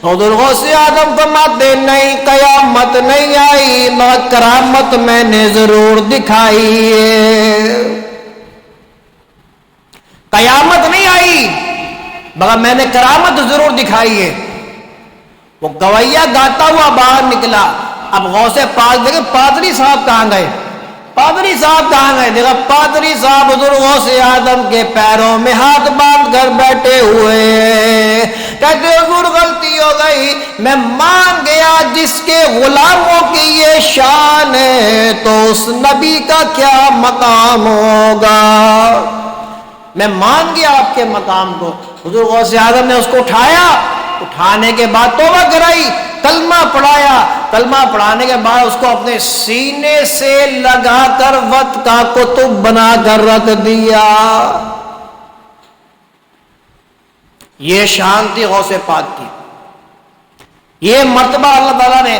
حضور غوث اعظم فرماتے نہیں قیامت نہیں آئی، مگر کرامت میں نے ضرور دکھائی ہے۔ قیامت نہیں آئی مگر میں نے کرامت ضرور دکھائی ہے۔ وہ گویا گاتا ہوا باہر نکلا۔ اب غوث پاک دیکھیں پادری صاحب کہاں گئے، پادری صاحب کہاں گئے؟ دیکھا پادری صاحب حضور غوث اعظم کے پیروں میں ہاتھ باندھ کر بیٹھے ہوئے، کہتے حضور غلطی ہو گئی، میں مان گیا جس کے غلاموں کی یہ شان ہے تو اس نبی کا کیا مقام ہوگا۔ میں مان گیا آپ کے مقام کو۔ حضور غوث اعظم نے اس کو اٹھایا، اٹھانے کے بعد توبہ کرائی، کلمہ پڑھایا، کلمہ پڑھانے کے بعد اس کو اپنے سینے سے لگا کر وقت کا کتب بنا کر رکھ دیا۔ یہ شان تھی غوث پاک کی، یہ مرتبہ اللہ تعالیٰ نے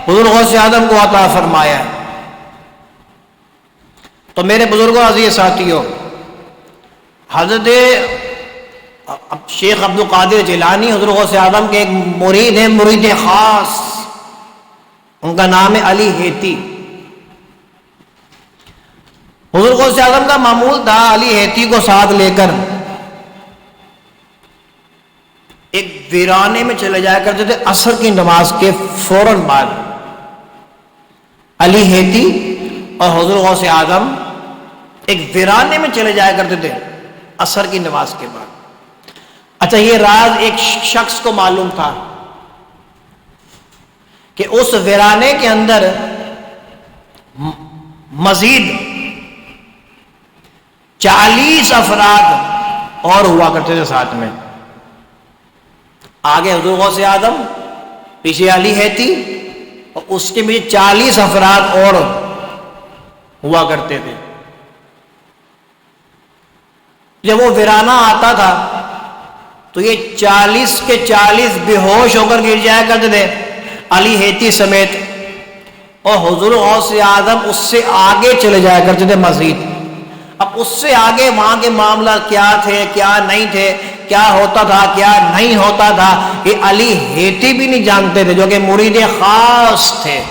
حضور غوث اعظم کو عطا فرمایا ہے۔ تو میرے بزرگوں عزیز ساتھیوں، حضرت شیخ عبد القادر جیلانی حضور غوث اعظم کے ایک مرید ہیں، مرید خاص، ان کا نام ہے علی ہیتی۔ حضور غوث اعظم کا معمول تھا علی ہیتی کو ساتھ لے کر ایک ویرانے میں چلے جایا کرتے تھے عصر کی نماز کے فوراً بعد۔ علی ہیتی اور حضور غوث اعظم ایک ویرانے میں چلے جایا کرتے تھے عصر کی نماز کے بعد۔ اچھا یہ راز ایک شخص کو معلوم تھا کہ اس ویرانے کے اندر مزید 40 افراد اور ہوا کرتے تھے ساتھ میں، آگے حضور غوث اعظم، پیچھے علی ہیتی، اور اس کے پیچھے 40 افراد اور ہوا کرتے تھے۔ جب وہ ویرانہ آتا تھا تو یہ 40 کے 40 بے ہوش ہو کر گر جایا کرتے تھے، علی ہیتی سمیت، اور حضور غوث اعظم اس سے آگے چلے جایا کرتے تھے مزید۔ اب اس سے آگے وہاں کے معاملہ کیا تھے کیا نہیں تھے، کیا ہوتا تھا کیا نہیں ہوتا تھا، یہ علی ہیتی بھی نہیں جانتے تھے، جو کہ مرید خاص تھے،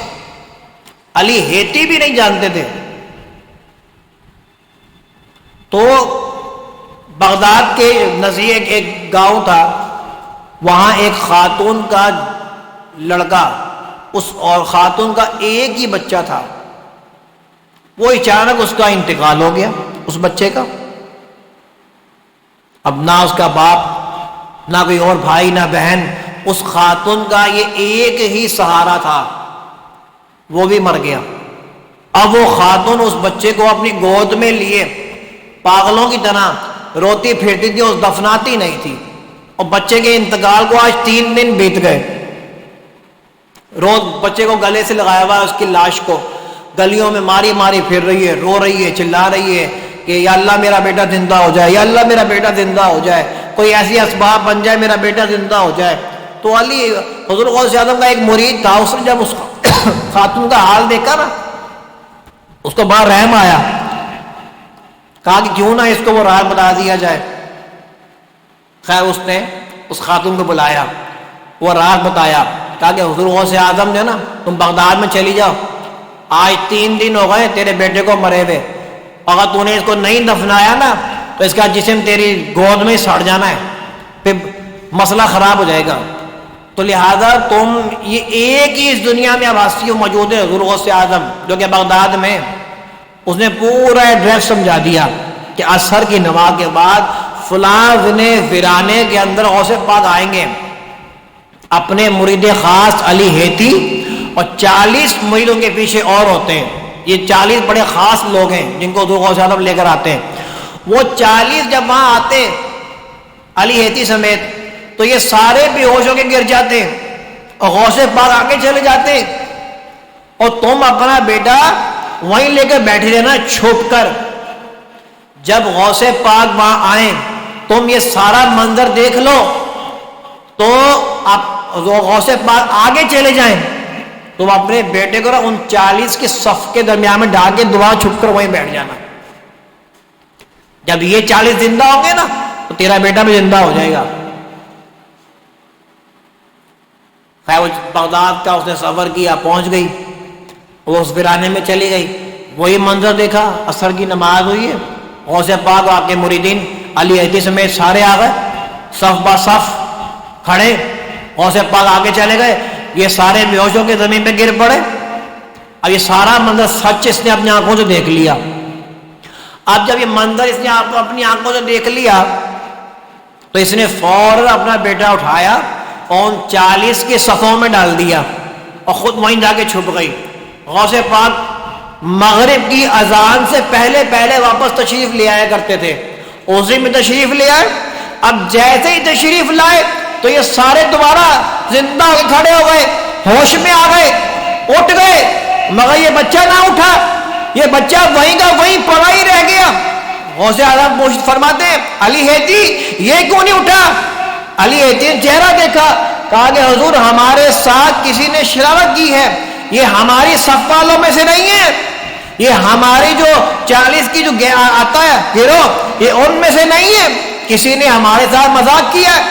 علی ہیتی بھی نہیں جانتے تھے۔ تو بغداد کے نزدیک ایک گاؤں تھا، وہاں ایک خاتون کا لڑکا، اس اور خاتون کا ایک ہی بچہ تھا، وہ اچانک اس کا انتقال ہو گیا، اس بچے کا۔ اب نہ اس کا باپ، نہ کوئی اور بھائی، نہ بہن، اس خاتون کا یہ ایک ہی سہارا تھا، وہ بھی مر گیا۔ اب وہ خاتون اس بچے کو اپنی گود میں لیے پاگلوں کی طرح روتی پھرتی تھی، اور دفناتی نہیں تھی، اور بچے کے انتقال کو آج 3 دن بیت گئے، روز بچے کو گلے سے لگایا ہوا ہے، اس کی لاش کو گلیوں میں ماری ماری پھر رہی ہے، رو رہی ہے، چلا رہی ہے کہ یا اللہ میرا بیٹا زندہ ہو جائے، یا اللہ میرا بیٹا زندہ ہو جائے، کوئی ایسی اسباب بن جائے میرا بیٹا زندہ ہو جائے۔ تو علی حضور غوث اعظم کا ایک مرید تھا، اس نے جب اس خاتون کا حال دیکھا نا، اس کو بڑا رحم آیا، کہا کہ کیوں نہ اس کو وہ راہ بتا دیا جائے۔ خیر اس نے اس خاتون کو بلایا، وہ راہ بتایا، کہا کہ حضور غوث اعظم جو نا، تم بغداد میں چلی جاؤ، آج 3 دن ہو گئے تیرے بیٹے کو مرے ہوئے، اگر تو نے اس کو نہیں دفنایا نا تو اس کا جسم تیری گود میں سڑ جانا ہے، پھر مسئلہ خراب ہو جائے گا، تو لہذا تم یہ ایک ہی اس دنیا میں اب ہستی موجود ہے حضور غوث اعظم جو کہ بغداد میں۔ اس نے پورا ایڈریس سمجھا دیا کہ عصر کی نماز کے بعد فلاں ویرانے کے اندر غوث پاک آئیں گے، اپنے مرید خاص علی ہیتی اور 40 مریدوں کے پیچھے اور ہوتے ہیں، یہ 40 بڑے خاص لوگ ہیں جن کو حضور غوث اعظم لے کر آتے ہیں۔ وہ 40 جب وہاں آتے علی ہیتی سمیت تو یہ سارے بے ہوش ہو کے گر جاتے اور غوث پاک آگے چلے جاتے، اور تم اپنا بیٹا وہیں لے کے بیٹھے رہنا چھپ کر۔ جب غوث پاک وہاں آئیں تم یہ سارا منظر دیکھ لو تو آپ غوث پاک آگے چلے جائیں، تم اپنے بیٹے کو ان 40 کے صف کے درمیان میں ڈال کے دعا چھپ کر وہیں بیٹھ جانا۔ جب یہ 40 زندہ ہوں گے نا تو تیرا بیٹا بھی زندہ ہو جائے گا۔ خیر بغداد کا اس نے سفر کیا، پہنچ گئی، وہ اس ویرانے میں چلی گئی، وہی منظر دیکھا، عصر کی نماز ہوئی ہے، غوث پاک آپ کے مریدین علی ہیتی سمیت سارے آ گئے، صف با صف کھڑے، غوث پاک آگے چلے گئے، یہ سارے بے ہوشوں کے زمین پہ گر پڑے۔ اب یہ سارا منظر سچ اس نے اپنی آنکھوں سے دیکھ لیا۔ اب جب یہ منظر اس نے اپنی آنکھوں سے دیکھ لیا تو اس نے فوراً اپنا بیٹا اٹھایا اور 40 کے صفوں میں ڈال دیا اور خود وہیں جا کے چھپ گئی۔ غوث پاک مغرب کی اذان سے پہلے پہلے واپس تشریف لے آیا کرتے تھے، اسی میں تشریف لے آئے۔ اب جیسے ہی تشریف لائے تو یہ سارے دوبارہ زندہ ہو کے کھڑے ہو گئے، ہوش میں آ گئے، اٹھ گئے، مگر یہ بچہ نہ اٹھا، یہ بچہ وہیں کا وہیں پڑا ہی رہ گیا۔ غوث اعظم فرماتے ہیں علی ہیتی یہ کیوں نہیں اٹھا؟ علی ہیتی نے چہرہ دیکھا، کہا کہ حضور ہمارے ساتھ کسی نے شرارت کی ہے، یہ ہماری صف والوں میں سے نہیں ہے، یہ ہماری جو 40 کی جو آتا ہے گروہ یہ ان میں سے نہیں ہے، کسی نے ہمارے ساتھ مذاق کیا ہے۔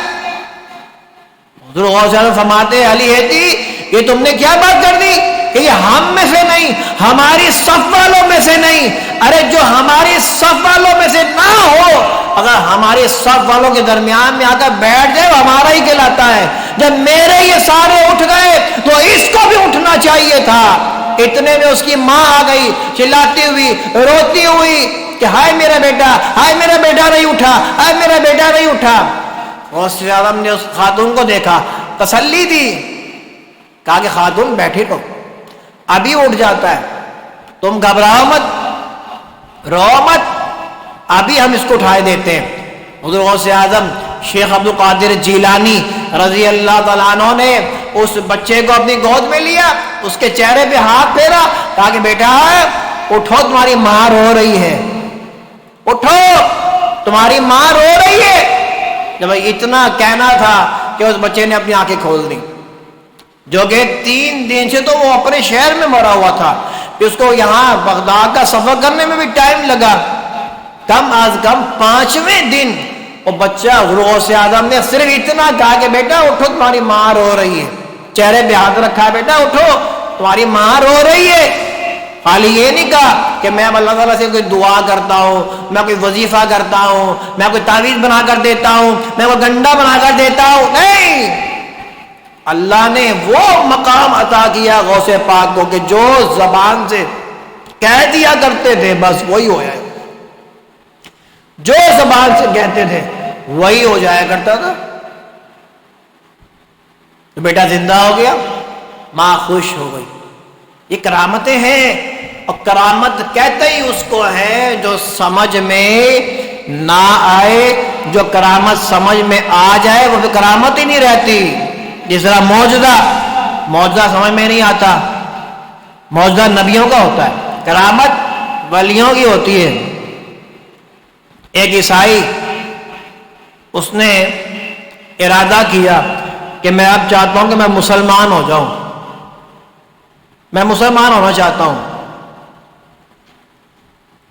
حضور غوث اعظم فرماتے ہیں علی ہیتی یہ تم نے کیا بات کر دی کہ یہ ہم میں سے نہیں، ہماری صف والوں میں سے نہیں؟ ارے جو ہماری صف والوں میں سے نہ ہو، اگر ہمارے صف والوں کے درمیان میں آ کر بیٹھ جائے وہ ہمارا ہی کہلاتا ہے۔ جب میرے یہ سارے اٹھ گئے تو اس کو بھی اٹھنا چاہیے تھا۔ اتنے میں اس کی ماں آ گئی چلاتی ہوئی، روتی ہوئی کہ ہائے میرا بیٹا، ہائے میرا بیٹا نہیں اٹھا، ہائے میرا بیٹا نہیں اٹھا۔ غوث اعظم نے اس خاتون کو دیکھا، تسلی دی، کہا کہ خاتون بیٹھی رہو، ابھی اٹھ جاتا ہے، تم گھبراؤ مت، رو مت، ابھی ہم اس کو اٹھائے دیتے ہیں۔ حضور غوث اعظم شیخ عبد القادر جیلانی رضی اللہ تعالیٰ عنہ نے اس بچے کو اپنی گود میں لیا، اس کے چہرے پہ ہاتھ پھیرا، کہا کہ بیٹا اٹھو، تمہاری ماں رو رہی ہے، اٹھو تمہاری ماں رو رہی ہے۔ جب اتنا کہنا تھا کہ اس بچے نے اپنی آنکھیں کھول دی، جو کہ 3 دن سے تو وہ اپنے شہر میں مرا ہوا تھا، پھر اس کو یہاں بغداد کا سفر کرنے میں بھی ٹائم لگا، کم از کم 5ویں دن وہ بچہ حضور غوث اعظم نے صرف اتنا کہا کہ بیٹا اٹھو تمہاری ماں رو رہی ہے، چہرے پہ ہاتھ رکھا ہے، بیٹا اٹھو تمہاری ماں رو رہی ہے۔ خالی یہ نہیں کہا کہ میں اللہ تعالیٰ سے کوئی دعا کرتا ہوں، میں کوئی وظیفہ کرتا ہوں، میں کوئی تعویذ بنا کر دیتا ہوں، میں کوئی گنڈا بنا کر دیتا ہوں، نہیں، اللہ نے وہ مقام عطا کیا غوث پاک کو کہ جو زبان سے کہہ دیا کرتے تھے بس وہی ہو جائے، جو زبان سے کہتے تھے وہی ہو جایا کرتا تھا۔ تو بیٹا زندہ ہو گیا، ماں خوش ہو گئی۔ یہ کرامتیں ہیں، اور کرامت کہتے ہی اس کو ہے جو سمجھ میں نہ آئے، جو کرامت سمجھ میں آ جائے وہ تو کرامت ہی نہیں رہتی۔ جس طرح معجزہ سمجھ میں نہیں آتا، معجزہ نبیوں کا ہوتا ہے، کرامت ولیوں کی ہوتی ہے۔ ایک عیسائی اس نے ارادہ کیا کہ میں اب چاہتا ہوں کہ میں مسلمان ہو جاؤں، میں مسلمان ہونا چاہتا ہوں،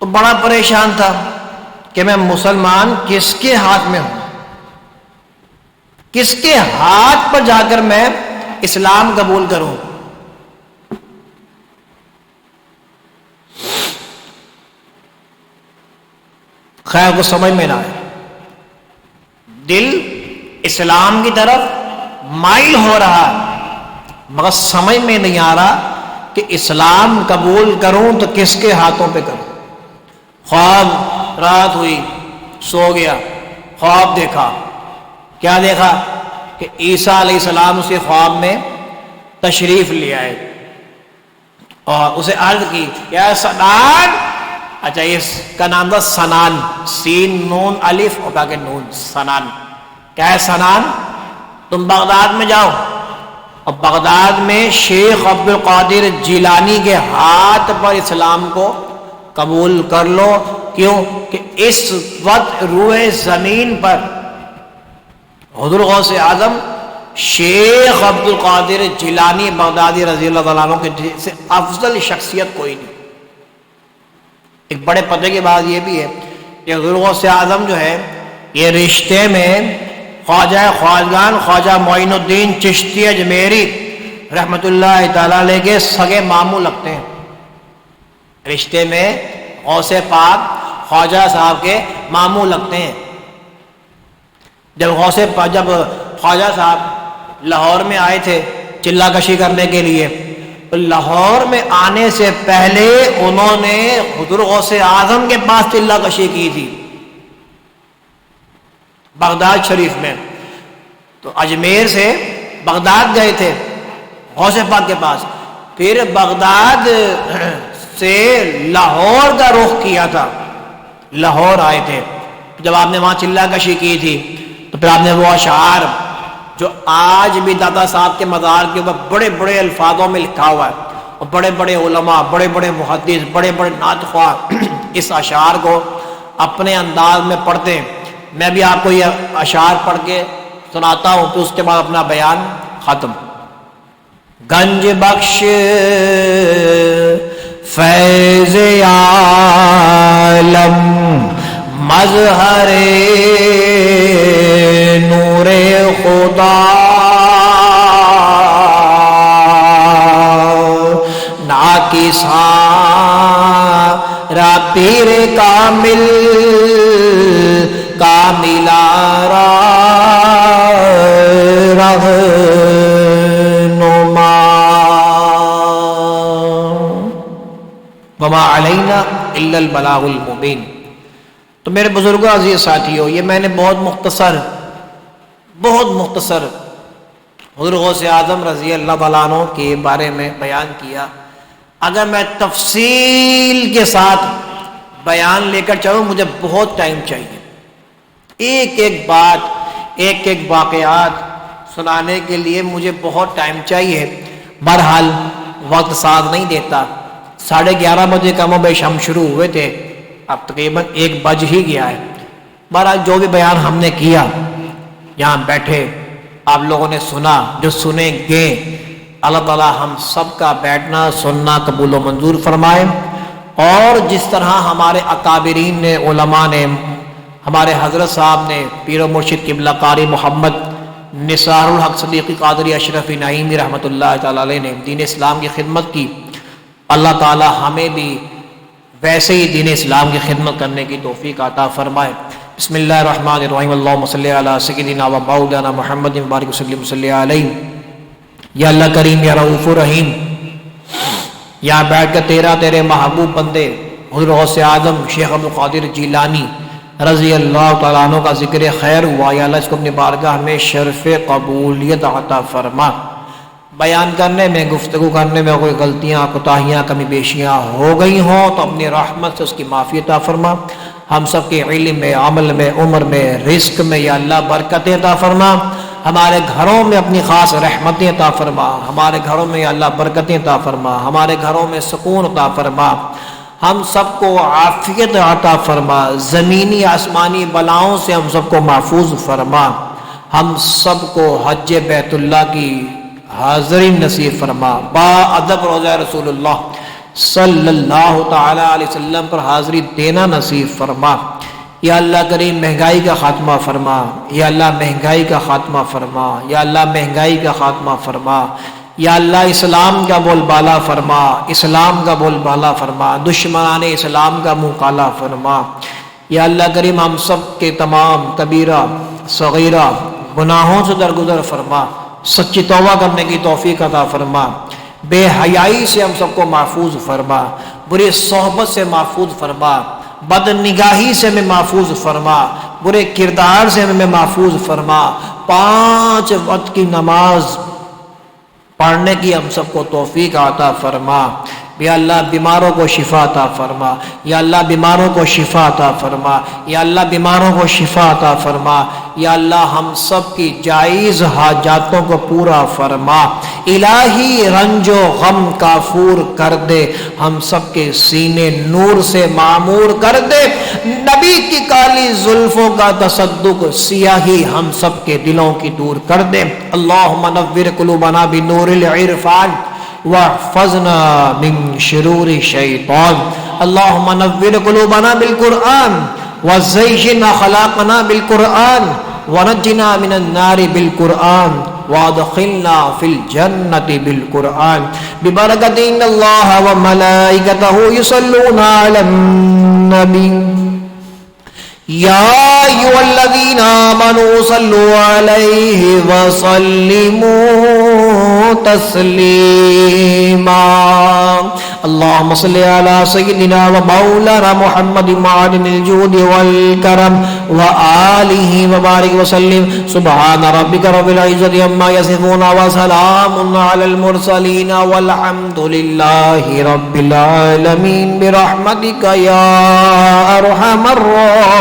تو بڑا پریشان تھا کہ میں مسلمان کس کے ہاتھ میں ہوں، کس کے ہاتھ پر جا کر میں اسلام قبول کروں۔ خیر کو سمجھ میں نہ آئے، دل اسلام کی طرف مائل ہو رہا مگر سمجھ میں نہیں آ رہا کہ اسلام قبول کروں تو کس کے ہاتھوں پہ کروں۔ خواب، رات ہوئی، سو گیا، خواب دیکھا، کیا دیکھا کہ عیسیٰ علیہ السلام اسے خواب میں تشریف لے آئے اور اسے عرض کی یا سنان، اچھا اس کا نام تھا سنان، سین نون الف اور کہا کہ نون، سنان، کیا ہے سنان، تم بغداد میں جاؤ اور بغداد میں شیخ عبد القادر جیلانی کے ہاتھ پر اسلام کو قبول کر لو۔ کیوں کہ اس وقت روئے زمین پر حضور غوث اعظم شیخ عبد القادر جیلانی بغدادی رضی اللہ تعالیٰ عنہ کے سے افضل شخصیت کوئی نہیں۔ ایک بڑے پتے کی بات یہ بھی ہے کہ حضور غوث اعظم جو ہے یہ رشتے میں خواجہ خواجگان خواجہ معین الدین چشتی اجمیری رحمت اللہ تعالیٰ علیہ کے سگے ماموں لگتے ہیں، رشتے میں غوث پاک خواجہ صاحب کے ماموں لگتے ہیں۔ جب خواجہ صاحب لاہور میں آئے تھے چلہ کشی کرنے کے لیے، لاہور میں آنے سے پہلے انہوں نے حضور غوث اعظم کے پاس چلہ کشی کی تھی بغداد شریف میں، تو اجمیر سے بغداد گئے تھے غوث پاک کے پاس، پھر بغداد سے لاہور کا رخ کیا تھا، لاہور آئے تھے۔ جب آپ نے وہاں چلہ کشی کی تھی تو پھر آپ نے وہ اشعار جو آج بھی دادا صاحب کے مزار کے اوپر بڑے بڑے الفاظوں میں لکھا ہوا ہے، اور بڑے بڑے علماء، بڑے بڑے محدث، بڑے بڑے نعت خواہ اس اشعار کو اپنے انداز میں پڑھتے ہیں۔ میں بھی آپ کو یہ اشعار پڑھ کے سناتا ہوں تو اس کے بعد اپنا بیان ختم۔ گنج بخش فیض عالم مظہر نور خدا ناکساں را پیر کامل کاملا رہنما وما علینا الا البلاغ المبین۔ تو میرے بزرگوں عزیز ساتھیوں، یہ میں نے بہت مختصر حضور غوث اعظم رضی اللہ تعالیٰ عنہ کے بارے میں بیان کیا۔ اگر میں تفصیل کے ساتھ بیان لے کر چلوں مجھے بہت ٹائم چاہیے، ایک ایک بات، ایک ایک واقعات سنانے کے لیے مجھے بہت ٹائم چاہیے۔ بہرحال وقت ساتھ نہیں دیتا، 11:30 بجے کم و بیش ہم شروع ہوئے تھے، اب تقریباً 1 بج ہی گیا ہے۔ بہرحال جو بھی بیان ہم نے کیا یہاں بیٹھے آپ لوگوں نے سنا، جو سنیں گے، اللہ تعالیٰ ہم سب کا بیٹھنا سننا قبول و منظور فرمائے، اور جس طرح ہمارے اکابرین نے، علماء نے، ہمارے حضرت صاحب نے، پیر و مرشد قبلہ قاری محمد نثار الحق صدیقی قادری اشرفی نعیمی رحمۃ اللہ تعالیٰ علیہ نے دین اسلام کی خدمت کی، اللہ تعالیٰ ہمیں بھی ویسے ہی دین اسلام کی خدمت کرنے کی توفیق عطا فرمائے۔ بسم اللہ الرحمن الرحیم، اللہم صلی علی سیدنا و مولانا محمد مبارک وسلم صلی علیہ۔ یا اللہ کریم، یا رؤوف الرحیم، یہاں بیٹھ کر تیرے محبوب بندے حضور غوث اعظم شیخ عبد القادر جیلانی رضی اللہ تعالیٰ عنہ کا ذکر خیر ہوا، یا اللہ اس کو اپنی بارگاہ میں شرف قبولیت عطا فرما۔ بیان کرنے میں، گفتگو کرنے میں کوئی غلطیاں، کوتاہیاں، کمی بیشیاں ہو گئی ہوں تو اپنی رحمت سے اس کی معافی عطا فرما۔ ہم سب کے علم میں، عمل میں، عمر میں، رزق میں یا اللہ برکتیں عطا فرما۔ ہمارے گھروں میں اپنی خاص رحمتیں عطا فرما، ہمارے گھروں میں یا اللہ برکتیں عطا فرما، ہمارے گھروں میں سکون عطا فرما، ہم سب کو عافیت عطا فرما، زمینی آسمانی بلاؤں سے ہم سب کو محفوظ فرما، ہم سب کو حج بیت اللہ کی حاضری نصیب فرما، با ادب روضہ رسول اللہ صلی اللہ تعالی علیہ وسلم پر حاضری دینا نصیب فرما۔ یا اللہ کریم مہنگائی کا خاتمہ فرما، یا اللہ مہنگائی کا خاتمہ فرما، یا اللہ مہنگائی کا خاتمہ فرما، یا اللہ اسلام کا بول بالا فرما، اسلام کا بول بالا فرما، دشمنان اسلام کا منہ کالا فرما۔ یا اللہ کریم ہم سب کے تمام کبیرہ صغیرہ گناہوں سے درگزر فرما، سچی توبہ کرنے کی توفیق عطا فرما، بے حیائی سے ہم سب کو محفوظ فرما، بری صحبت سے محفوظ فرما، بد نگاہی سے ہمیں محفوظ فرما، برے کردار سے ہمیں محفوظ فرما، 5 وقت کی نماز پڑھنے کی ہم سب کو توفیق عطا فرما۔ یا اللہ بیماروں کو شفا عطا فرما، یا اللہ بیماروں کو شفا عطا فرما، یا اللہ بیماروں کو شفا عطا فرما، یا اللہ ہم سب کی جائز حاجاتوں کو پورا فرما، الہی رنج و غم کافور کر دے، ہم سب کے سینے نور سے معمور کر دے، نبی کی کالی زلفوں کا تصدق سیاہی ہم سب کے دلوں کی دور کر دے۔ اللہم نور قلوبنا بنور العرفان واحفظنا من شرور الشیطان، اللہم نور قلوبنا بالقرآن وزین اخلاقنا بالقرآن ونجنا من النار بالقرآن وادخلنا فی الجنة بالقرآن ببرکت ان اللہ وملائکتہ یصلون علی النبی یا ایھا الذین آمنوا صلوا علیہ وسلموا تسلیما۔ اللہم صلی علی سیدنا و مولانا محمد معدن الجود والکرم وآلہ وبارک وسلم۔ سبحان ربک رب العزت عما یصفون وسلام علی المرسلین والحمد للہ رب العالمین برحمتک یا ارحم الراحمین۔